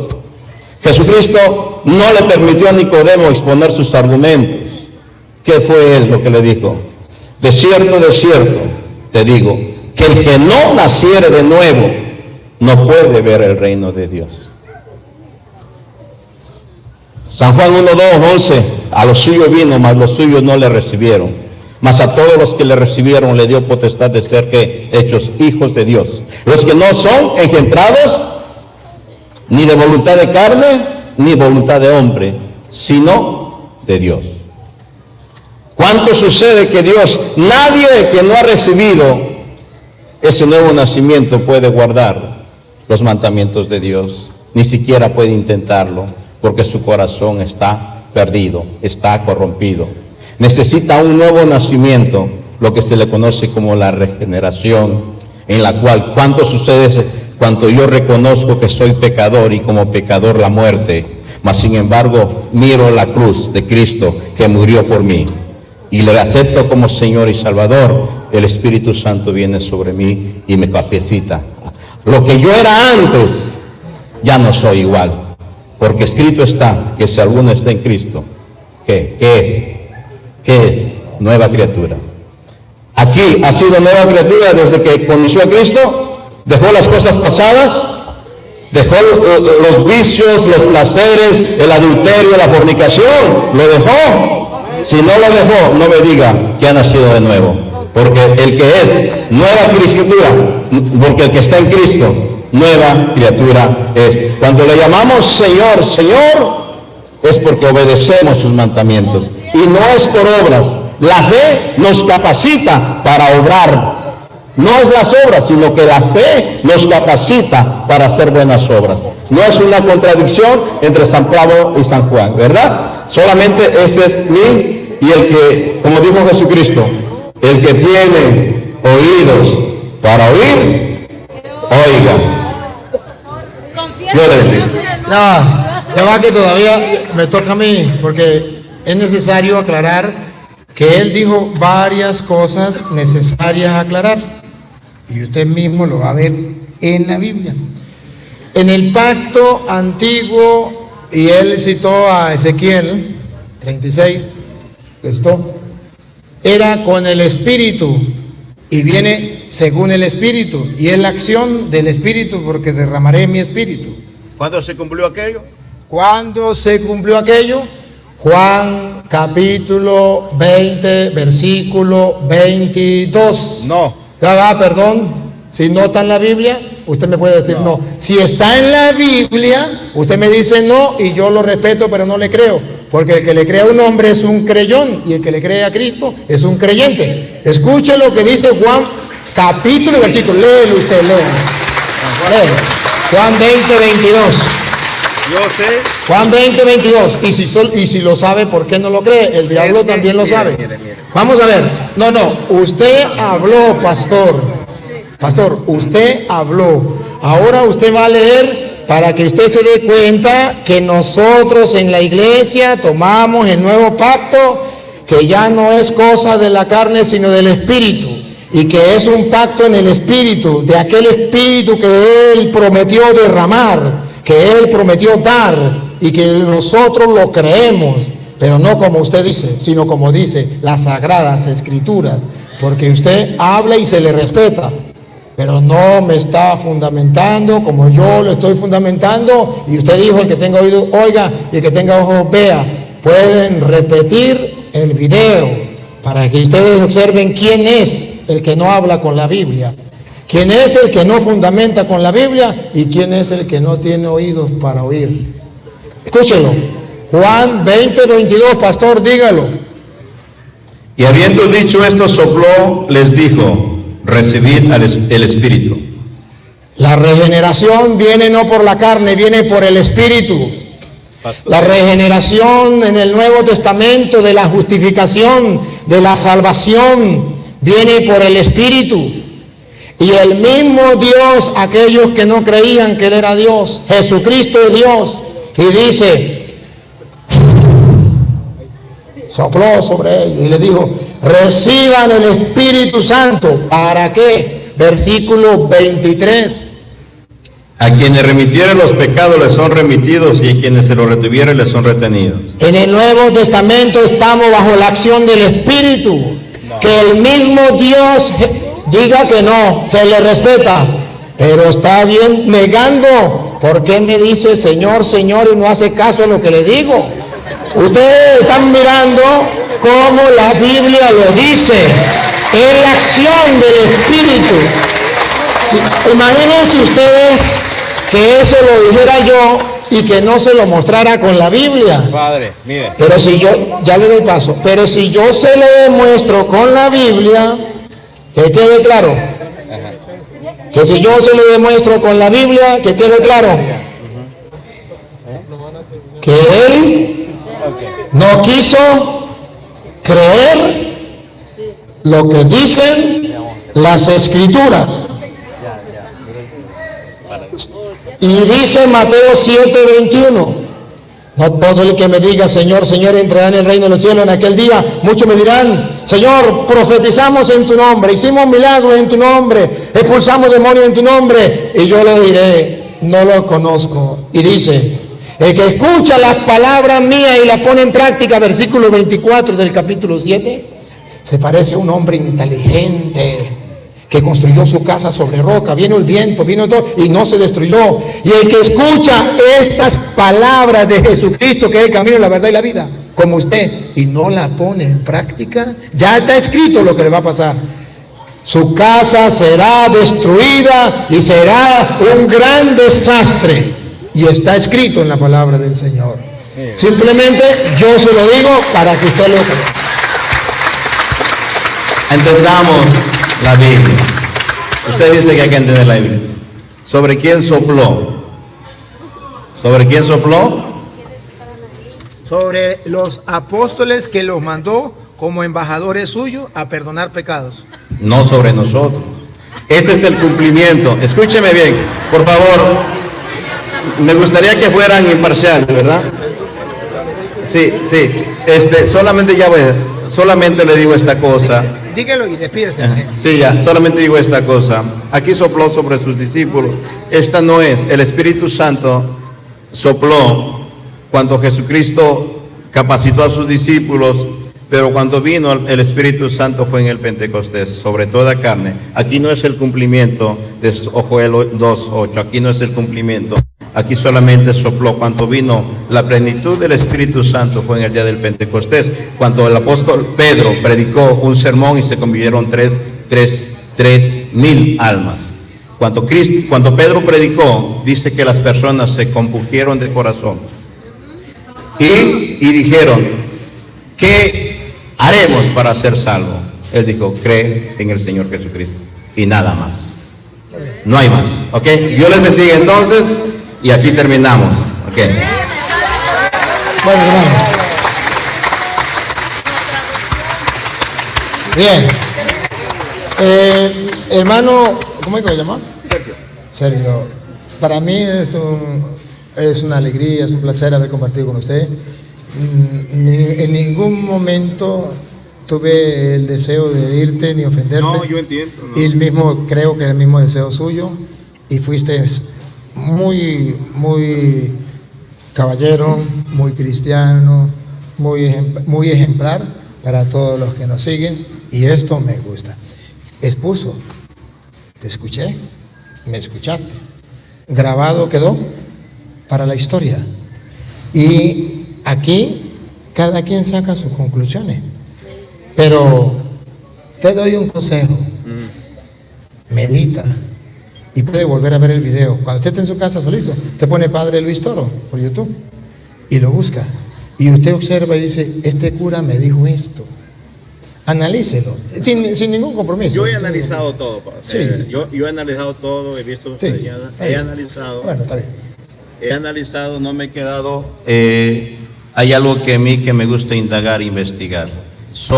Jesucristo no le permitió a Nicodemo exponer sus argumentos. ¿Qué fue él lo que le dijo? De cierto, te digo, que el que no naciere de nuevo no puede ver el reino de Dios. San Juan 1:11, a los suyos vino, mas los suyos no le recibieron. Mas a todos los que le recibieron le dio potestad de ser hechos hijos de Dios. Los que no son engendrados ni de voluntad de carne, ni voluntad de hombre, sino de Dios. ¿Cuánto sucede que Dios, nadie que no ha recibido ese nuevo nacimiento puede guardar los mandamientos de Dios? Ni siquiera puede intentarlo, porque su corazón está perdido, está corrompido. Necesita un nuevo nacimiento, lo que se le conoce como la regeneración, en la cual, ¿cuánto sucede cuando yo reconozco que soy pecador y como pecador la muerte? Mas sin embargo, miro la cruz de Cristo que murió por mí y le acepto como Señor y Salvador. El Espíritu Santo viene sobre mí y me capacita. Lo que yo era antes, ya no soy igual, porque escrito está que si alguno está en Cristo, ¿qué es? Nueva criatura. Aquí ha sido nueva criatura desde que conoció a Cristo, dejó las cosas pasadas, dejó los vicios, los placeres, el adulterio, la fornicación, lo dejó. Si no lo dejó, no me diga que ha nacido de nuevo, porque el que es nueva criatura, porque el que está en Cristo, nueva criatura es. Cuando le llamamos Señor, Señor, es porque obedecemos sus mandamientos y no es por obras. La fe nos capacita para obrar. No es las obras, sino que la fe nos capacita para hacer buenas obras. No es una contradicción entre San Pablo y San Juan, ¿verdad? Solamente ese es mí y el que, como dijo Jesucristo, el que tiene oídos para oír, oiga. Ya va que todavía me toca a mí, porque es necesario aclarar que él dijo varias cosas necesarias aclarar. Y usted mismo lo va a ver en la Biblia. En el pacto antiguo, y él citó a Ezequiel 36, esto era con el Espíritu, y viene según el Espíritu, y es la acción del Espíritu, porque derramaré mi Espíritu. ¿Cuándo se cumplió aquello? ¿Cuándo se cumplió aquello? Juan capítulo 20, versículo 22. No. Ya va, perdón. Si no está en la Biblia, usted me puede decir no. Si está en la Biblia, usted me dice no y yo lo respeto, pero no le creo. Porque el que le cree a un hombre es un creyón y el que le cree a Cristo es un creyente. Escuche lo que dice Juan capítulo y versículo. Léelo usted, léelo. Juan 20, 22. Yo sé. Juan 20, 22. Y si lo sabe, ¿por qué no lo cree? El diablo también lo sabe. Mire. Vamos a ver. No. Usted habló, pastor. Pastor, usted habló. Ahora usted va a leer para que usted se dé cuenta que nosotros en la iglesia tomamos el nuevo pacto, que ya no es cosa de la carne, sino del Espíritu. Y que es un pacto en el Espíritu, de aquel Espíritu que Él prometió derramar, que Él prometió dar, y que nosotros lo creemos, pero no como usted dice, sino como dice las Sagradas Escrituras, porque usted habla y se le respeta, pero no me está fundamentando como yo lo estoy fundamentando, y usted dijo: el que tenga oído oiga y el que tenga ojos vea. Pueden repetir el video para que ustedes observen quién es el que no habla con la Biblia, quién es el que no fundamenta con la Biblia y quién es el que no tiene oídos para oír. Escúchelo. Juan 20, 22, pastor, dígalo. Y habiendo dicho esto, sopló, les dijo: recibid el Espíritu. La regeneración viene no por la carne, viene por el Espíritu. La regeneración en el Nuevo Testamento de la justificación, de la salvación, viene por el Espíritu. Y el mismo Dios, aquellos que no creían que Él era Dios, Jesucristo es Dios, y dice, sopló sobre ellos y le dijo: reciban el Espíritu Santo. ¿Para qué? Versículo 23. A quienes remitieren los pecados les son remitidos, y a quienes se los retuvieren les son retenidos. En el Nuevo Testamento estamos bajo la acción del Espíritu. Que el mismo Dios diga que no, se le respeta, pero está bien negando. ¿Por qué me dice Señor, Señor y no hace caso a lo que le digo? Ustedes están mirando cómo la Biblia lo dice. Es la acción del Espíritu. Imagínense ustedes que eso lo dijera yo y que no se lo mostrara con la Biblia. Padre, mire. Pero si yo, ya le doy paso, pero si yo se lo demuestro con la Biblia, que quede claro. Que si yo se lo demuestro con la Biblia, que quede claro. Que él no quiso creer lo que dicen las Escrituras. Y dice Mateo 7:21, no todo el que me diga Señor, Señor entrará en el reino de los cielos en aquel día. Muchos me dirán, Señor, profetizamos en tu nombre, hicimos milagros en tu nombre, expulsamos demonios en tu nombre. Y yo le diré, no lo conozco. Y dice, el que escucha las palabras mías y las pone en práctica, versículo 24 del capítulo 7, se parece a un hombre inteligente que construyó su casa sobre roca. Vino el viento, vino todo y no se destruyó. Y el que escucha estas palabras de Jesucristo, que es el camino, la verdad y la vida, como usted, y no la pone en práctica, ya está escrito lo que le va a pasar. Su casa será destruida y será un gran desastre. Y está escrito en la palabra del Señor. Simplemente yo se lo digo para que usted lo crea. Entendamos la Biblia. Usted dice que hay que entender la Biblia. ¿Sobre quién sopló? ¿Sobre quién sopló? Sobre los apóstoles que los mandó como embajadores suyos a perdonar pecados. No sobre nosotros. Este es el cumplimiento. Escúcheme bien, por favor. Me gustaría que fueran imparciales, ¿verdad? Sí. Solamente le digo esta cosa. Dígalo y despídese. Sí, ya, solamente digo esta cosa. Aquí sopló sobre sus discípulos. Esta no es. El Espíritu Santo sopló cuando Jesucristo capacitó a sus discípulos, pero cuando vino el Espíritu Santo fue en el Pentecostés, sobre toda carne. Aquí no es el cumplimiento de Joel 2:8. Aquí no es el cumplimiento. Aquí solamente sopló cuando vino la plenitud del Espíritu Santo, fue en el día del Pentecostés, cuando el apóstol Pedro predicó un sermón y se convirtieron 3.000 almas. Cuando Pedro predicó, dice que las personas se compungieron de corazón y dijeron, ¿qué haremos para ser salvos? Él dijo, cree en el Señor Jesucristo y nada más. No hay más. ¿Ok? Dios les bendiga entonces. Y aquí terminamos. Okay. Bueno, hermano. Bien. Hermano, ¿cómo es que lo llama? Sergio. Para mí es una alegría, es un placer haber compartido con usted. En ningún momento tuve el deseo de herirte ni ofenderte. No, yo entiendo. No. Y creo que el mismo deseo suyo. Y fuiste muy caballero, muy cristiano, muy ejemplar para todos los que nos siguen, y esto me gusta. Expuso, te escuché, me escuchaste, grabado quedó para la historia, y aquí cada quien saca sus conclusiones, pero te doy un consejo, medita. Y puede volver a ver el video. Cuando usted esté en su casa solito, usted pone Padre Luis Toro por YouTube y lo busca. Y usted observa y dice, este cura me dijo esto. Analícelo, sin ningún compromiso. Yo he analizado todo, padre. Sí. Yo he analizado todo, he visto, Sí, he analizado. Bueno, está bien. He analizado, no me he quedado. Hay algo que a mí que me gusta indagar, investigar. Se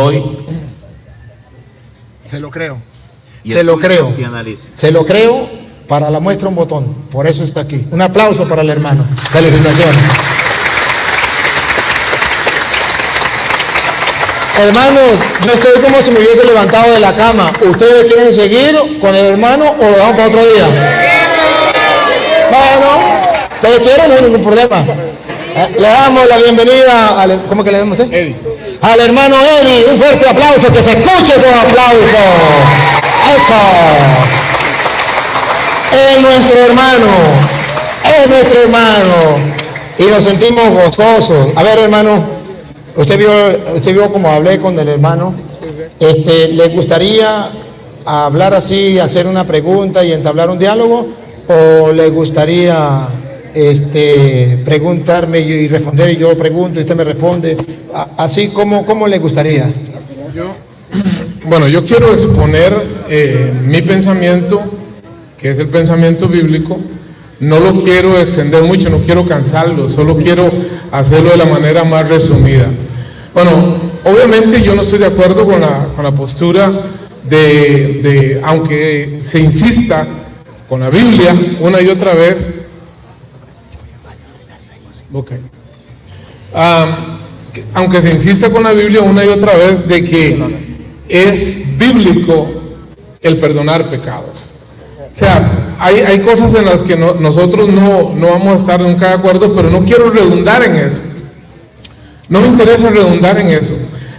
lo creo. Se lo creo. Y analizo. Se lo creo. Para la muestra un botón, por eso está aquí. Un aplauso para el hermano. Felicitaciones. Hermanos, yo estoy como si me hubiese levantado de la cama. ¿Ustedes quieren seguir con el hermano o lo damos para otro día? Bueno, ¿ustedes quieren? No hay ningún problema. Le damos la bienvenida al... ¿Cómo que le damos usted? Eddie. Al hermano Eddie. Un fuerte aplauso, que se escuche ese aplauso. Eso. Es nuestro hermano, y nos sentimos gozosos. A ver, hermano, usted vio cómo hablé con el hermano. ¿Le gustaría hablar así, hacer una pregunta y entablar un diálogo? ¿O le gustaría preguntarme y responder, y yo pregunto y usted me responde, así como le gustaría. Bueno, yo quiero exponer mi pensamiento, que es el pensamiento bíblico. No lo quiero extender mucho, no quiero cansarlo, solo quiero hacerlo de la manera más resumida. Bueno, obviamente yo no estoy de acuerdo con la postura de aunque se insista con la Biblia una y otra vez, aunque se insista con la Biblia una y otra vez de que es bíblico el perdonar pecados. O sea, hay cosas en las que nosotros no vamos a estar nunca de acuerdo, pero no quiero redundar en eso. No me interesa redundar en eso.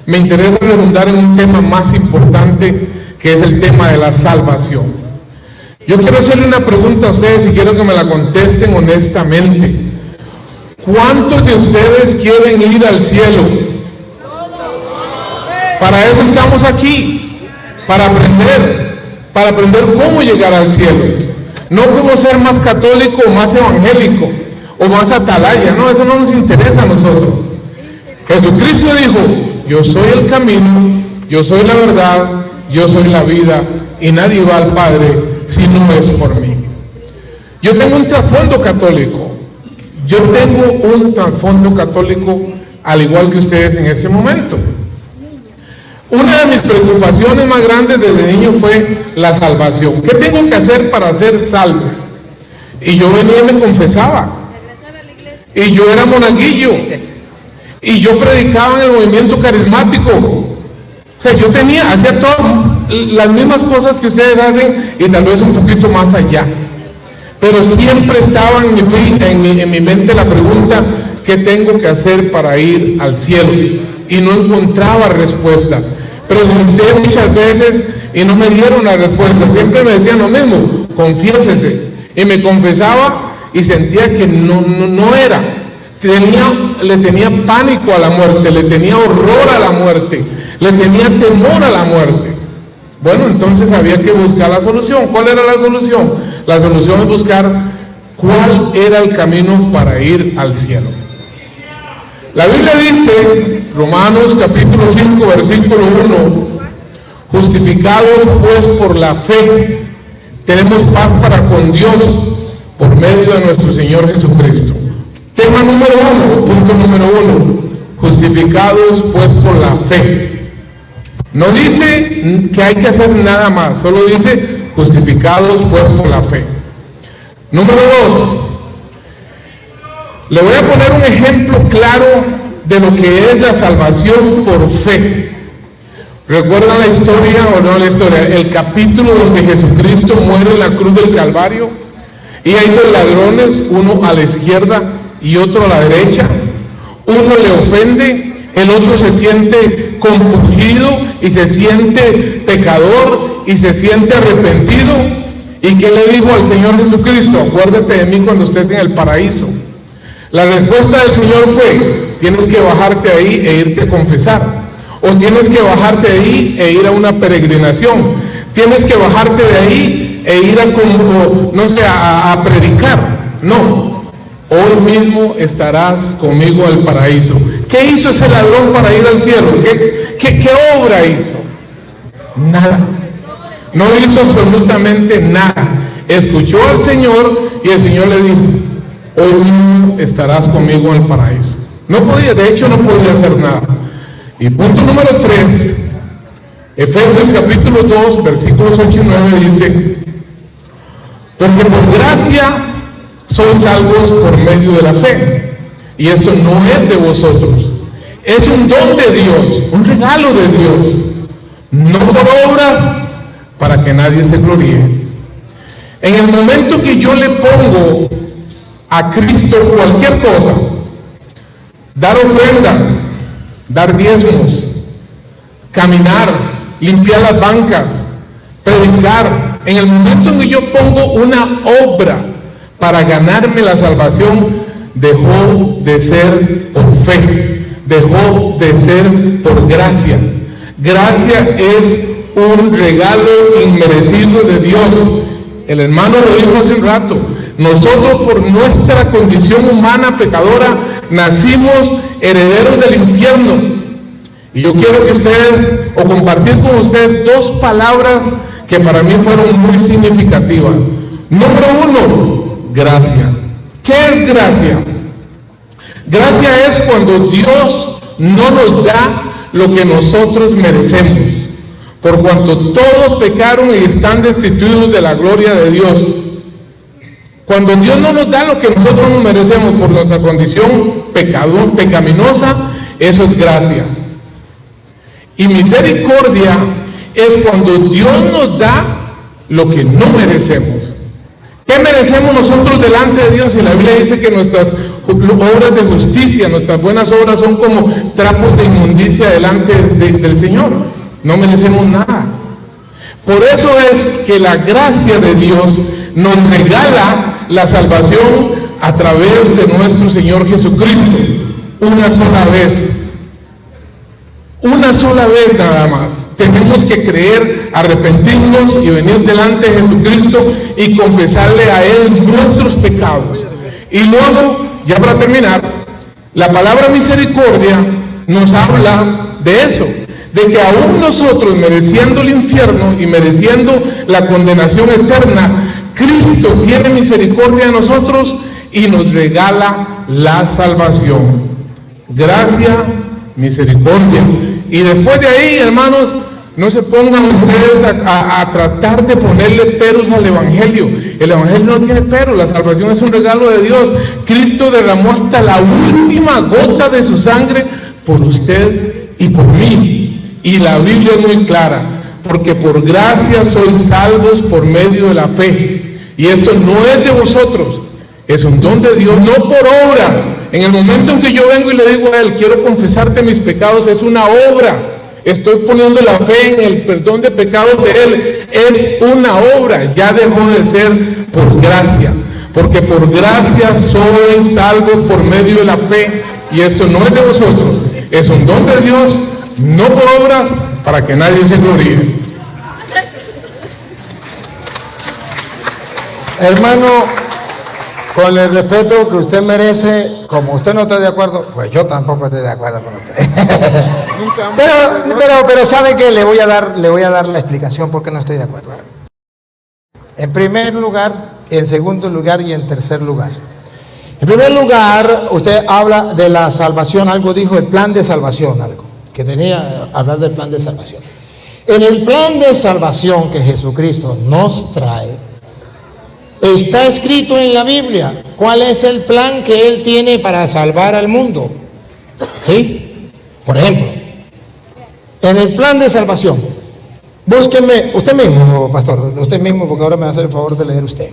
Me interesa redundar en un tema más importante, que es el tema de la salvación. Yo quiero hacerle una pregunta a ustedes y quiero que me la contesten honestamente. ¿Cuántos de ustedes quieren ir al cielo? Para eso estamos aquí, para aprender cómo llegar al cielo. No cómo ser más católico o más evangélico o más atalaya, no, eso no nos interesa a nosotros. Jesucristo dijo: yo soy el camino, yo soy la verdad, yo soy la vida, y nadie va al Padre si no es por mí. Yo tengo un trasfondo católico, al igual que ustedes en ese momento. Una de mis preocupaciones más grandes desde niño fue la salvación. ¿Qué tengo que hacer para ser salvo? Y yo venía y me confesaba. Y yo era monaguillo. Y yo predicaba en el movimiento carismático. O sea, yo hacía todas las mismas cosas que ustedes hacen y tal vez un poquito más allá. Pero siempre estaba en mi mente la pregunta: ¿qué tengo que hacer para ir al cielo? Y no encontraba respuesta. Pregunté muchas veces y no me dieron la respuesta. Siempre me decían lo mismo: confiésese. Y me confesaba y sentía que no era. Le tenía pánico a la muerte, le tenía horror a la muerte, le tenía temor a la muerte. Bueno, entonces había que buscar la solución. ¿Cuál era la solución? La solución es buscar cuál era el camino para ir al cielo. La Biblia dice, Romanos capítulo 5, versículo 1, justificados pues por la fe, tenemos paz para con Dios por medio de nuestro Señor Jesucristo. Tema número 1, punto número 1, justificados pues por la fe. No dice que hay que hacer nada más, solo dice justificados pues por la fe. Número 2, le voy a poner un ejemplo claro de lo que es la salvación por fe. ¿Recuerdan la historia o no la historia? El capítulo donde Jesucristo muere en la cruz del Calvario y hay dos ladrones, uno a la izquierda y otro a la derecha. Uno le ofende, el otro se siente compungido y se siente pecador y se siente arrepentido. ¿Y qué le dijo al Señor Jesucristo? Acuérdate de mí cuando estés en el paraíso. La respuesta del Señor fue: tienes que bajarte ahí e irte a confesar, o tienes que bajarte de ahí e ir a una peregrinación, tienes que bajarte de ahí e ir a predicar. No, hoy mismo estarás conmigo al paraíso. ¿Qué hizo ese ladrón para ir al cielo? ¿Qué obra hizo? Nada. No hizo absolutamente nada. Escuchó al Señor y el Señor le dijo: hoy mismo estarás conmigo en el paraíso. No podía hacer nada. Y punto número 3, Efesios capítulo 2, versículos 8 y 9 dice: porque por gracia sois salvos por medio de la fe. Y esto no es de vosotros, es un don de Dios, un regalo de Dios, no por obras, para que nadie se gloríe. En el momento que yo le pongo a Cristo cualquier cosa, dar ofrendas, dar diezmos, caminar, limpiar las bancas, predicar, en el momento en que yo pongo una obra para ganarme la salvación, dejó de ser por fe, dejó de ser por gracia. Gracia es un regalo inmerecido de Dios. El hermano lo dijo hace un rato: Nosotros por nuestra condición humana pecadora nacimos herederos del infierno. Y yo quiero que ustedes, o compartir con ustedes dos palabras que para mí fueron muy significativas. Número uno, gracia. ¿Qué es gracia? Gracia es cuando Dios no nos da lo que nosotros merecemos, por cuanto todos pecaron y están destituidos de la gloria de Dios. Cuando Dios no nos da lo que nosotros nos merecemos por nuestra condición pecaminosa, eso es gracia. Y misericordia es cuando Dios nos da lo que no merecemos. ¿Qué merecemos nosotros delante de Dios? Y la Biblia dice que nuestras obras de justicia, nuestras buenas obras son como trapos de inmundicia delante del Señor. No merecemos nada. Por eso es que la gracia de Dios nos regala la salvación a través de nuestro Señor Jesucristo. Una sola vez. Una sola vez nada más. Tenemos que creer, arrepentirnos y venir delante de Jesucristo y confesarle a Él nuestros pecados. Y luego, ya para terminar, la palabra misericordia nos habla de eso, de que aún nosotros, mereciendo el infierno y mereciendo la condenación eterna, Cristo tiene misericordia de nosotros y nos regala la salvación. Gracia, misericordia. Y después de ahí, hermanos, no se pongan ustedes a tratar de ponerle peros al Evangelio. El Evangelio no tiene peros, la salvación es un regalo de Dios. Cristo derramó hasta la última gota de su sangre por usted y por mí. Y la Biblia es muy clara, porque por gracia sois salvos por medio de la fe. Y esto no es de vosotros, es un don de Dios, no por obras. En el momento en que yo vengo y le digo a Él, quiero confesarte mis pecados, es una obra. Estoy poniendo la fe en el perdón de pecados de Él. Es una obra, ya dejó de ser por gracia. Porque por gracia sois salvos por medio de la fe. Y esto no es de vosotros, es un don de Dios, no por obras, para que nadie se gloríe. Hermano, con el respeto que usted merece, como usted no está de acuerdo, pues yo tampoco estoy de acuerdo con usted. pero sabe que le voy a dar la explicación por qué no estoy de acuerdo. En primer lugar, en segundo lugar y en tercer lugar. En primer lugar, usted habla de la salvación, algo dijo, el plan de salvación, algo, que tenía que hablar del plan de salvación. En el plan de salvación que Jesucristo nos trae, está escrito en la Biblia cuál es el plan que Él tiene para salvar al mundo. ¿Sí? Por ejemplo, en el plan de salvación, búsqueme, usted mismo, pastor, usted mismo, porque ahora me va a hacer el favor de leer usted.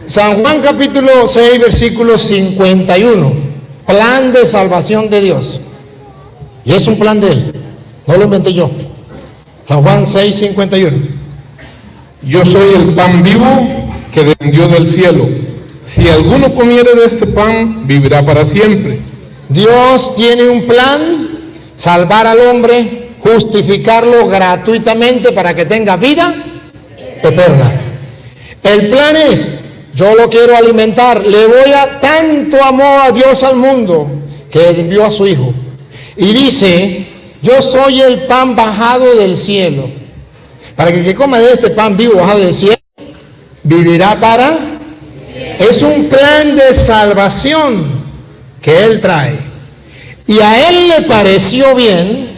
San Juan capítulo 6, versículo 51, plan de salvación de Dios. Y es un plan de Él, no lo inventé yo. San Juan 6, 51. Yo soy el pan vivo que descendió del cielo. Si alguno comiere de este pan, vivirá para siempre. Dios tiene un plan, salvar al hombre, justificarlo gratuitamente para que tenga vida eterna. El plan es, yo lo quiero alimentar, tanto amó a Dios al mundo, que envió a su Hijo. Y dice, yo soy el pan bajado del cielo, para que el que coma de este pan vivo bajado del cielo, vivirá para... Es un plan de salvación que Él trae. Y a Él le pareció bien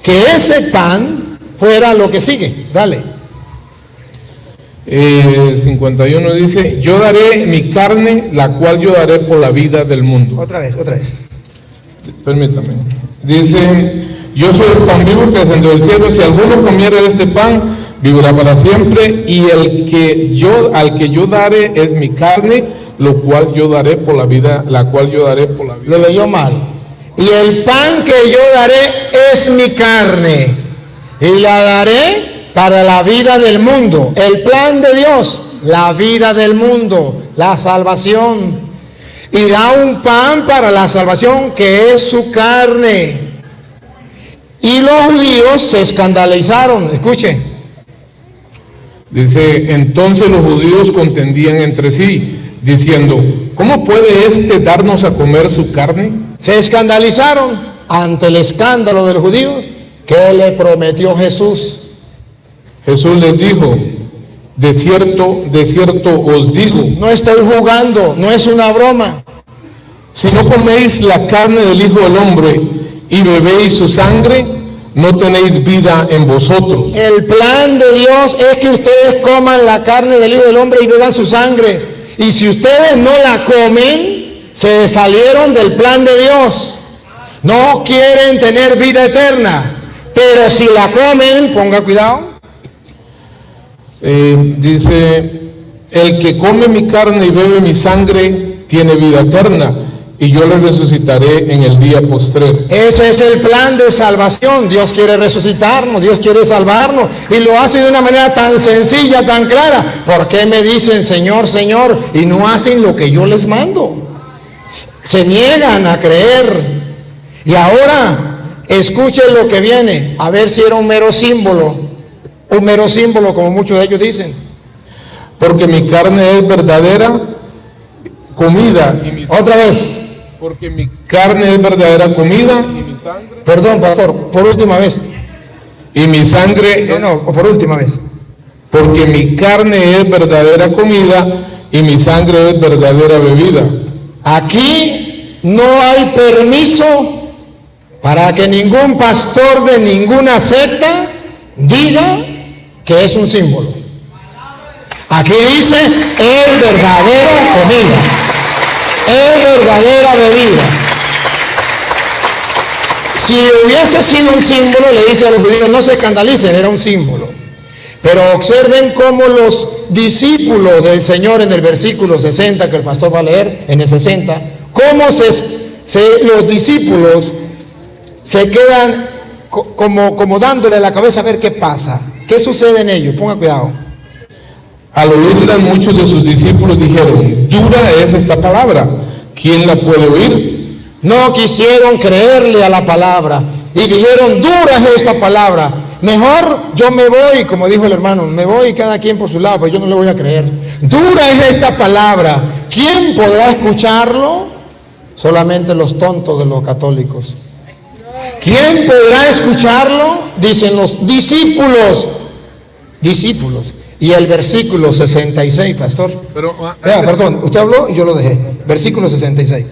que ese pan fuera lo que sigue. Dale. 51 dice, yo daré mi carne, la cual yo daré por la vida del mundo. Otra vez. Permítame. Dice, yo soy el pan vivo que descendió del cielo. Si alguno comiere de este pan, vivirá para siempre. Y al que yo daré es mi carne, lo cual yo daré por la vida, la cual yo daré por la vida. Lo leyó mal. Y el pan que yo daré es mi carne, y la daré para la vida del mundo. El plan de Dios, la vida del mundo, la salvación. Y da un pan para la salvación que es su carne. Y los judíos se escandalizaron. Escuchen. Dice, entonces los judíos contendían entre sí, diciendo, ¿cómo puede éste darnos a comer su carne? Se escandalizaron ante el escándalo de los judíos que le prometió Jesús. Jesús les dijo, de cierto os digo, No estoy jugando, no es una broma. si no coméis la carne del Hijo del Hombre y bebéis su sangre, no tenéis vida en vosotros. El plan de Dios es que ustedes coman la carne del Hijo del Hombre y beban su sangre. Y si ustedes no la comen, se salieron del plan de Dios. No quieren tener vida eterna. Pero si la comen, ponga cuidado. Dice, el que come mi carne y bebe mi sangre tiene vida eterna, y yo le resucitaré en el día postrero. Ese es el plan de salvación. Dios quiere resucitarnos, Dios quiere salvarnos, y lo hace de una manera tan sencilla, tan clara. ¿Por qué me dicen Señor, Señor, y no hacen lo que yo les mando? Se niegan a creer. Y ahora, escuchen lo que viene, a ver si era un mero símbolo, como muchos de ellos dicen. Porque mi carne es verdadera comida. Otra vez. Porque mi carne es verdadera comida y mi sangre. Perdón, pastor, por última vez. Y mi sangre. No, por última vez. Porque mi carne es verdadera comida y mi sangre es verdadera bebida. Aquí no hay permiso para que ningún pastor de ninguna secta diga que es un símbolo. Aquí dice, es verdadera comida, es verdadera bebida. Si hubiese sido un símbolo, le dice a los judíos, no se escandalicen, era un símbolo. Pero observen cómo los discípulos del Señor en el versículo 60, que el pastor va a leer en el 60, cómo los discípulos se quedan como dándole la cabeza a ver qué pasa, qué sucede en ellos. Ponga cuidado. Al oírla, muchos de sus discípulos dijeron, dura es esta palabra, ¿quién la puede oír? No quisieron creerle a la palabra y dijeron, dura es esta palabra, mejor yo me voy, como dijo el hermano, me voy cada quien por su lado, pues yo no le voy a creer. Dura es esta palabra, ¿quién podrá escucharlo? Solamente los tontos de los católicos. ¿Quién podrá escucharlo? Dicen los discípulos. Y el versículo 66, pastor. Perdón, usted habló y yo lo dejé. Versículo 66.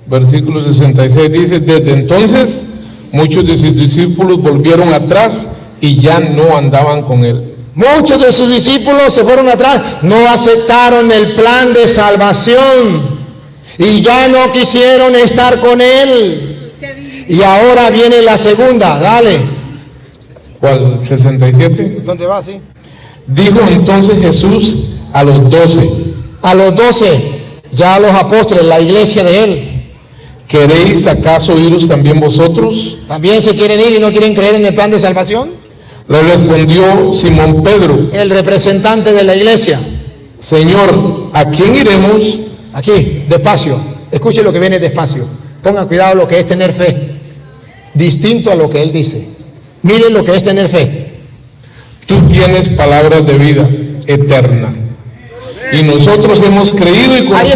Versículo 66 dice, desde entonces muchos de sus discípulos volvieron atrás y ya no andaban con él. Muchos de sus discípulos se fueron atrás, no aceptaron el plan de salvación y ya no quisieron estar con él. Y ahora viene la segunda, dale. ¿Cuál? 67. ¿Dónde va, sí? Dijo entonces Jesús a los 12. A los 12, ya a los apóstoles, la iglesia de él. ¿Queréis acaso iros también vosotros? ¿También se quieren ir y no quieren creer en el plan de salvación? Le respondió Simón Pedro, el representante de la iglesia. Señor, ¿a quién iremos? Aquí, despacio. Escuche lo que viene despacio. Pongan cuidado lo que es tener fe. Distinto a lo que él dice. Miren lo que es tener fe. Tú tienes palabras de vida eterna. Y nosotros hemos creído y conocido. Ahí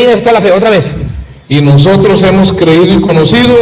está la fe, otra vez. Y nosotros hemos creído y conocido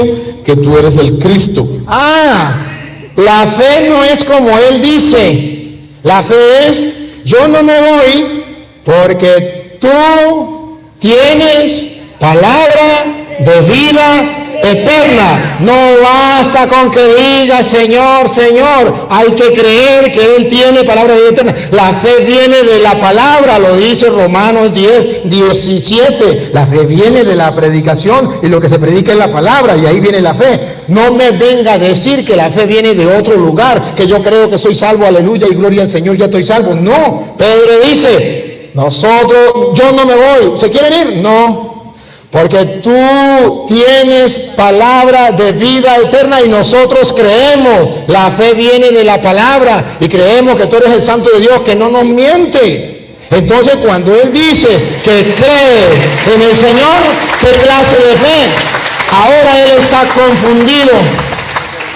que tú eres el Cristo. La fe no es como él dice. La fe es, yo no me voy porque tú tienes palabra de vida eterna. No basta con que diga Señor, Señor. Hay que creer que Él tiene palabra de vida eterna. La fe viene de la palabra, lo dice Romanos 10, 17. La fe viene de la predicación y lo que se predica es la palabra y ahí viene la fe. No me venga a decir que la fe viene de otro lugar, que yo creo que soy salvo, aleluya y gloria al Señor, ya estoy salvo. No, Pedro dice, yo no me voy. ¿Se quieren ir? No. Porque tú tienes palabra de vida eterna y nosotros creemos. La fe viene de la palabra y creemos que tú eres el Santo de Dios que no nos miente. Entonces cuando Él dice que cree en el Señor, ¿qué clase de fe? Ahora Él está confundido.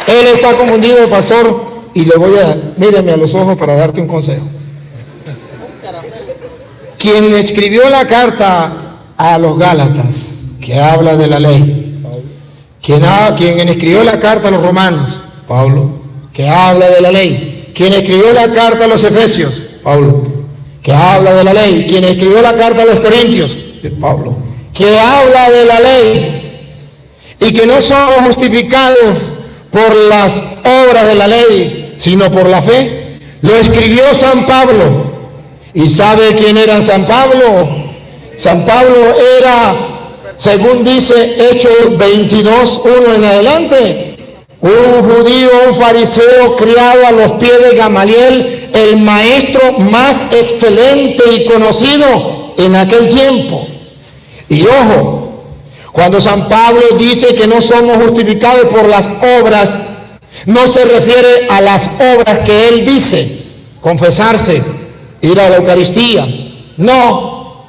Él está confundido, pastor. Y le voy a, míreme a los ojos para darte un consejo. quien escribió la carta a los Gálatas, que habla de la ley, quien escribió la carta a los Romanos, Pablo. que habla de la ley, quien escribió la carta a los Efesios, Pablo. que habla de la ley, quien escribió la carta a los Corintios, Sí, Pablo. que habla de la ley, y que no somos justificados por las obras de la ley, sino por la fe. Lo escribió San Pablo. ¿Y sabe quién era San Pablo? San Pablo era, según dice Hechos 22:1 en adelante, un judío, un fariseo criado a los pies de Gamaliel, el maestro más excelente y conocido en aquel tiempo. Y ojo, cuando San Pablo dice que no somos justificados por las obras, no se refiere a las obras que él dice, confesarse, ir a la Eucaristía. No,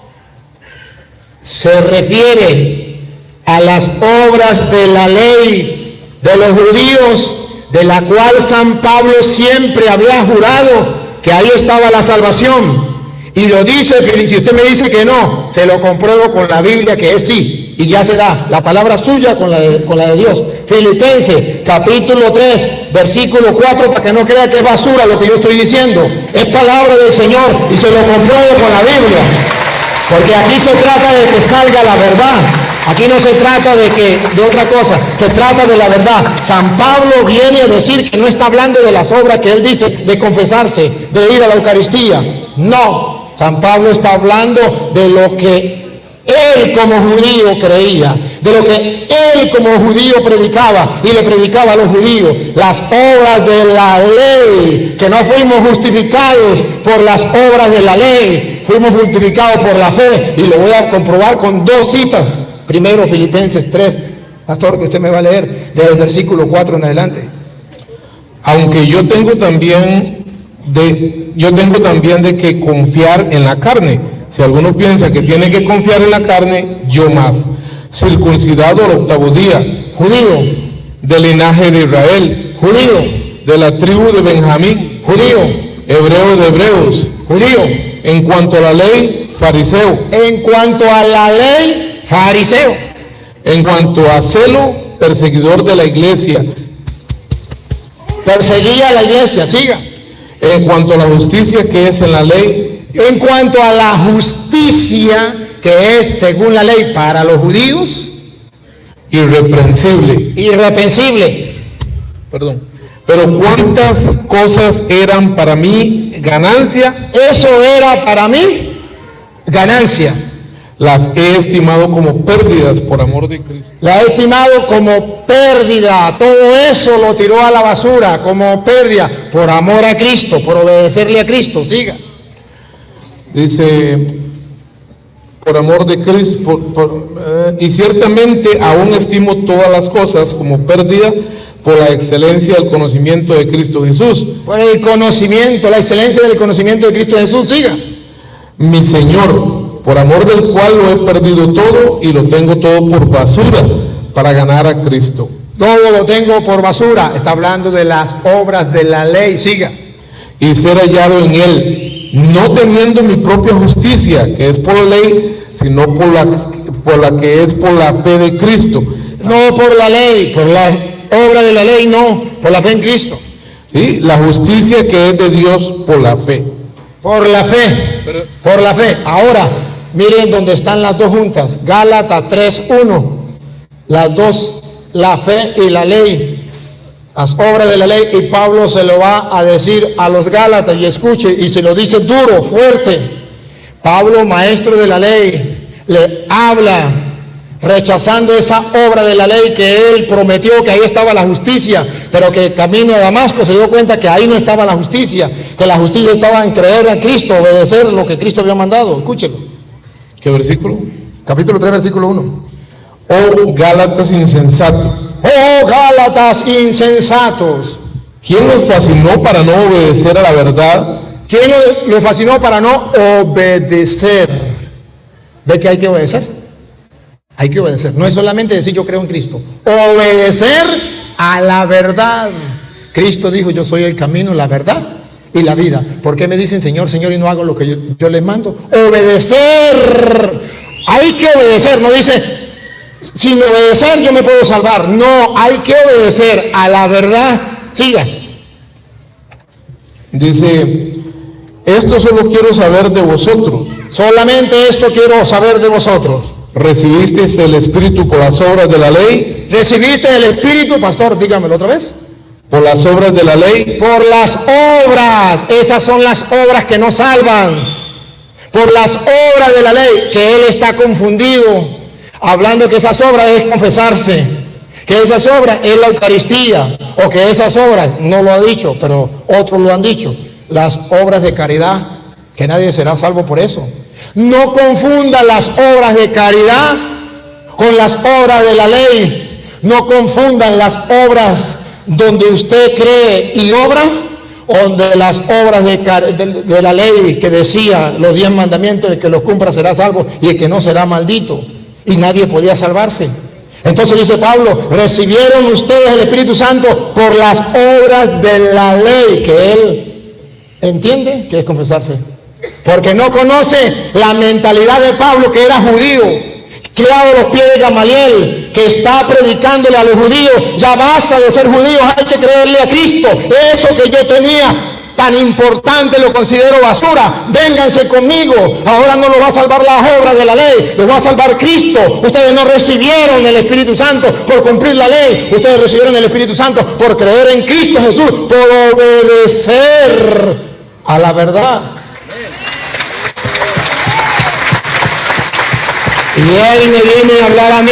se refiere a las obras de la ley de los judíos, de la cual San Pablo siempre había jurado que ahí estaba la salvación. Y lo dice, si usted me dice que no, se lo compruebo con la Biblia que es sí, y ya será la palabra suya con la de Dios. Filipenses, capítulo 3, versículo 4, para que no crea que es basura lo que yo estoy diciendo. Es palabra del Señor y se lo compruebo con la Biblia. Porque aquí se trata de que salga la verdad. Aquí no se trata de otra cosa, se trata de la verdad. San Pablo viene a decir que no está hablando de las obras que él dice, de confesarse, de ir a la Eucaristía. No, San Pablo está hablando de lo que él como judío creía, de lo que él como judío predicaba y le predicaba a los judíos, las obras de la ley, que no fuimos justificados por las obras de la ley, fuimos justificados por la fe, y lo voy a comprobar con dos citas. Primero, Filipenses 3, pastor, que usted me va a leer, desde el versículo 4 en adelante. Aunque yo tengo también de que confiar en la carne. Si alguno piensa que tiene que confiar en la carne, yo más. Circuncidado al 8º día, Judío, del linaje de Israel, judío, de la tribu de Benjamín, judío, hebreo de hebreos, judío. en cuanto a la ley, fariseo, En cuanto a la ley, fariseo. en cuanto a celo, perseguidor de la iglesia, Perseguía a la iglesia, siga. en cuanto a la justicia que es en la ley, En cuanto a la justicia que es según la ley para los judíos, irreprensible. irreprensible. Perdón. Pero cuántas cosas eran para mí ganancia, Eso era para mí ganancia. las he estimado como pérdidas por amor de Cristo. La he estimado como pérdida. Todo eso lo tiró a la basura como pérdida por amor a Cristo, por obedecerle a Cristo. Siga. Dice, por amor de Cristo, y ciertamente aún estimo todas las cosas como pérdida por la excelencia del conocimiento de Cristo Jesús, Por el conocimiento, la excelencia del conocimiento de Cristo Jesús. Siga. mi Señor, por amor del cual lo he perdido todo y lo tengo todo por basura para ganar a Cristo. Todo lo tengo por basura. Está hablando de las obras de la ley. Siga. Y ser hallado en él, no teniendo mi propia justicia, que es por la ley, sino por la que es por la fe de Cristo. No por la ley, por la obra de la ley, no, por la fe en Cristo. ¿Sí? La justicia que es de Dios por la fe. Por la fe, por la fe. Ahora, miren dónde están las dos juntas. Gálatas 3:1. Las dos, la fe y la ley. Las obras de la ley, y Pablo se lo va a decir a los Gálatas, y escuche, y se lo dice duro, fuerte. Pablo, maestro de la ley, le habla rechazando esa obra de la ley que él prometió, que ahí estaba la justicia, pero que camino a Damasco se dio cuenta que ahí no estaba la justicia, que la justicia estaba en creer en Cristo, obedecer lo que Cristo había mandado. Escúchelo. ¿Qué versículo? Capítulo 3, versículo 1. Oh Gálatas insensatos, Oh Gálatas insensatos. ¿quién los fascinó para no obedecer a la verdad? ¿Quién lo fascinó para no obedecer? ¿Ve que hay que obedecer? Hay que obedecer. No es solamente decir yo creo en Cristo. Obedecer a la verdad. Cristo dijo, yo soy el camino, la verdad y la vida. ¿Por qué me dicen Señor, Señor y no hago lo que yo les mando? Obedecer. Hay que obedecer. No dice, sin obedecer yo me puedo salvar. No, hay que obedecer a la verdad. Siga. Dice, esto solo quiero saber de vosotros. Solamente esto quiero saber de vosotros. ¿Recibisteis el Espíritu por las obras de la ley? ¿Recibiste el Espíritu, pastor? Dígamelo otra vez. ¿Por las obras de la ley? Por las obras. Esas son las obras que no salvan. Por las obras de la ley, que él está confundido, hablando que esas obras es confesarse, que esas obras es la Eucaristía, o que esas obras, no lo ha dicho, pero otros lo han dicho, las obras de caridad, que nadie será salvo por eso. No confunda las obras de caridad con las obras de la ley. No confundan las obras donde usted cree y obra, o de las obras de la ley que decía los 10 mandamientos: el que los cumpla será salvo y el que no será maldito. Y nadie podía salvarse. Entonces dice Pablo, recibieron ustedes el Espíritu Santo por las obras de la ley, que él entiende que es confesarse. Porque no conoce la mentalidad de Pablo, que era judío, criado a los pies de Gamaliel, que está predicándole a los judíos: ya basta de ser judíos, hay que creerle a Cristo. Eso que yo tenía tan importante lo considero basura. Vénganse conmigo. Ahora no los va a salvar las obras de la ley, los va a salvar Cristo. Ustedes no recibieron el Espíritu Santo por cumplir la ley. Ustedes recibieron el Espíritu Santo por creer en Cristo Jesús, por obedecer a la verdad. Y él me viene a hablar a mí,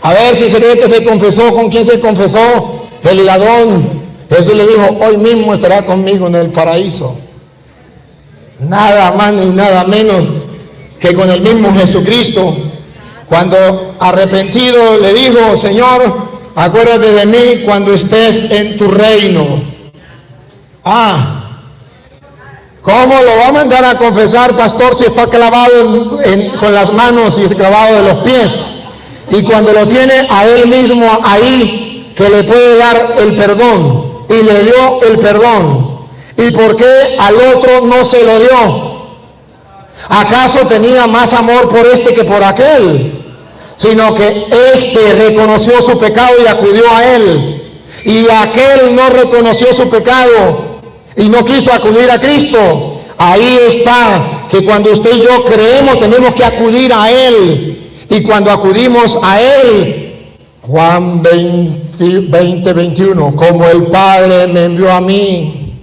a ver si se ve que se confesó. ¿Con quién se confesó? El ladrón. Jesús le dijo: hoy mismo estará conmigo en el paraíso. Nada más ni nada menos que con el mismo Jesucristo. Cuando arrepentido le dijo: Señor, acuérdate de mí cuando estés en tu reino. ¿Cómo lo va a mandar a confesar, pastor, si está clavado con las manos y clavado de los pies? Y cuando lo tiene a él mismo ahí, que le puede dar el perdón, y le dio el perdón. ¿Y por qué al otro no se lo dio? ¿Acaso tenía más amor por este que por aquel? Sino que este reconoció su pecado y acudió a él, y aquel no reconoció su pecado y no quiso acudir a Cristo. Ahí está, que cuando usted y yo creemos tenemos que acudir a él, y cuando acudimos a él, Juan 20:21, como el Padre me envió a mí,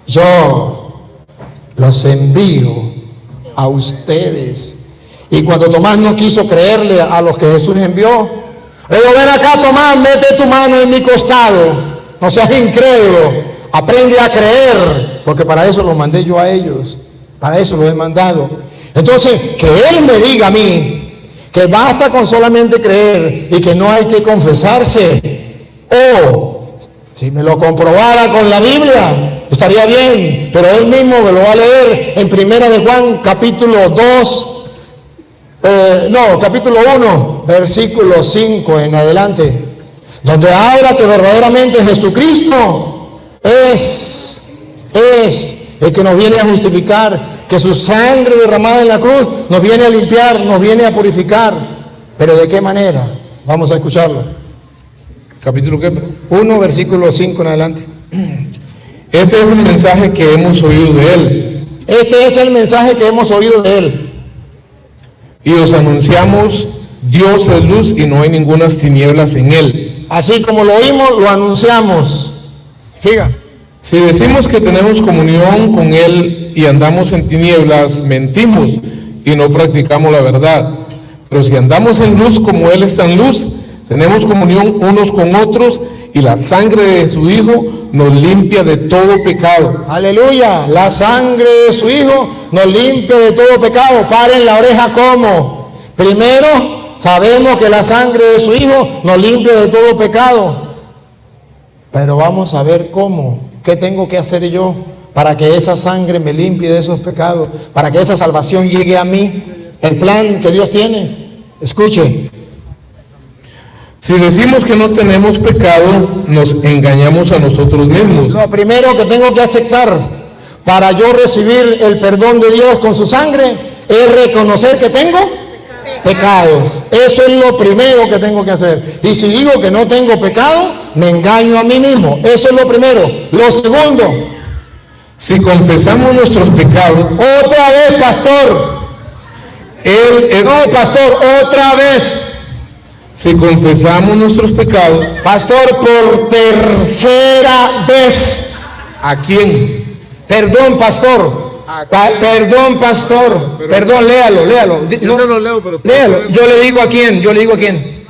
yo los envío a ustedes. Y cuando Tomás no quiso creerle a los que Jesús envió, le dijo: ven acá, Tomás, mete tu mano en mi costado, no seas incrédulo. Aprende a creer, porque para eso los mandé yo a ellos, para eso los he mandado. Entonces, que él me diga a mí que basta con solamente creer y que no hay que confesarse, o si me lo comprobara con la Biblia, estaría bien, pero él mismo me lo va a leer en Primera de Juan, capítulo 1, versículo 5 en adelante, donde habla que verdaderamente Jesucristo es el que nos viene a justificar, que su sangre derramada en la cruz nos viene a limpiar, nos viene a purificar. ¿Pero de qué manera? Vamos a escucharlo. ¿Capítulo qué? 1, versículo 5 en adelante. Este es el mensaje que hemos oído de él. Este es el mensaje que hemos oído de él. Y os anunciamos: Dios es luz y no hay ningunas tinieblas en él. Así como lo oímos, lo anunciamos. Siga. Si decimos que tenemos comunión con él y andamos en tinieblas, mentimos y no practicamos la verdad. Pero si andamos en luz como él está en luz, tenemos comunión unos con otros, y la sangre de su Hijo nos limpia de todo pecado. Aleluya, la sangre de su Hijo nos limpia de todo pecado. Paren la oreja, ¿cómo? Primero, sabemos que la sangre de su Hijo nos limpia de todo pecado. Pero vamos a ver cómo. ¿Qué tengo que hacer yo para que esa sangre me limpie de esos pecados? Para que esa salvación llegue a mí. El plan que Dios tiene. Escuche. Si decimos que no tenemos pecado, nos engañamos a nosotros mismos. Lo primero que tengo que aceptar para yo recibir el perdón de Dios con su sangre es reconocer que tengo pecados. Eso es lo primero que tengo que hacer. Y si digo que no tengo pecado, me engaño a mí mismo. Eso es lo primero. Lo segundo, si confesamos nuestros pecados, otra vez, pastor. No, pastor, otra vez. Si confesamos nuestros pecados, pastor, por tercera vez. ¿A quién? Perdón, pastor. Perdón, pastor. Perdón, léalo. Yo no lo leo, pero léalo. Yo le digo a quién.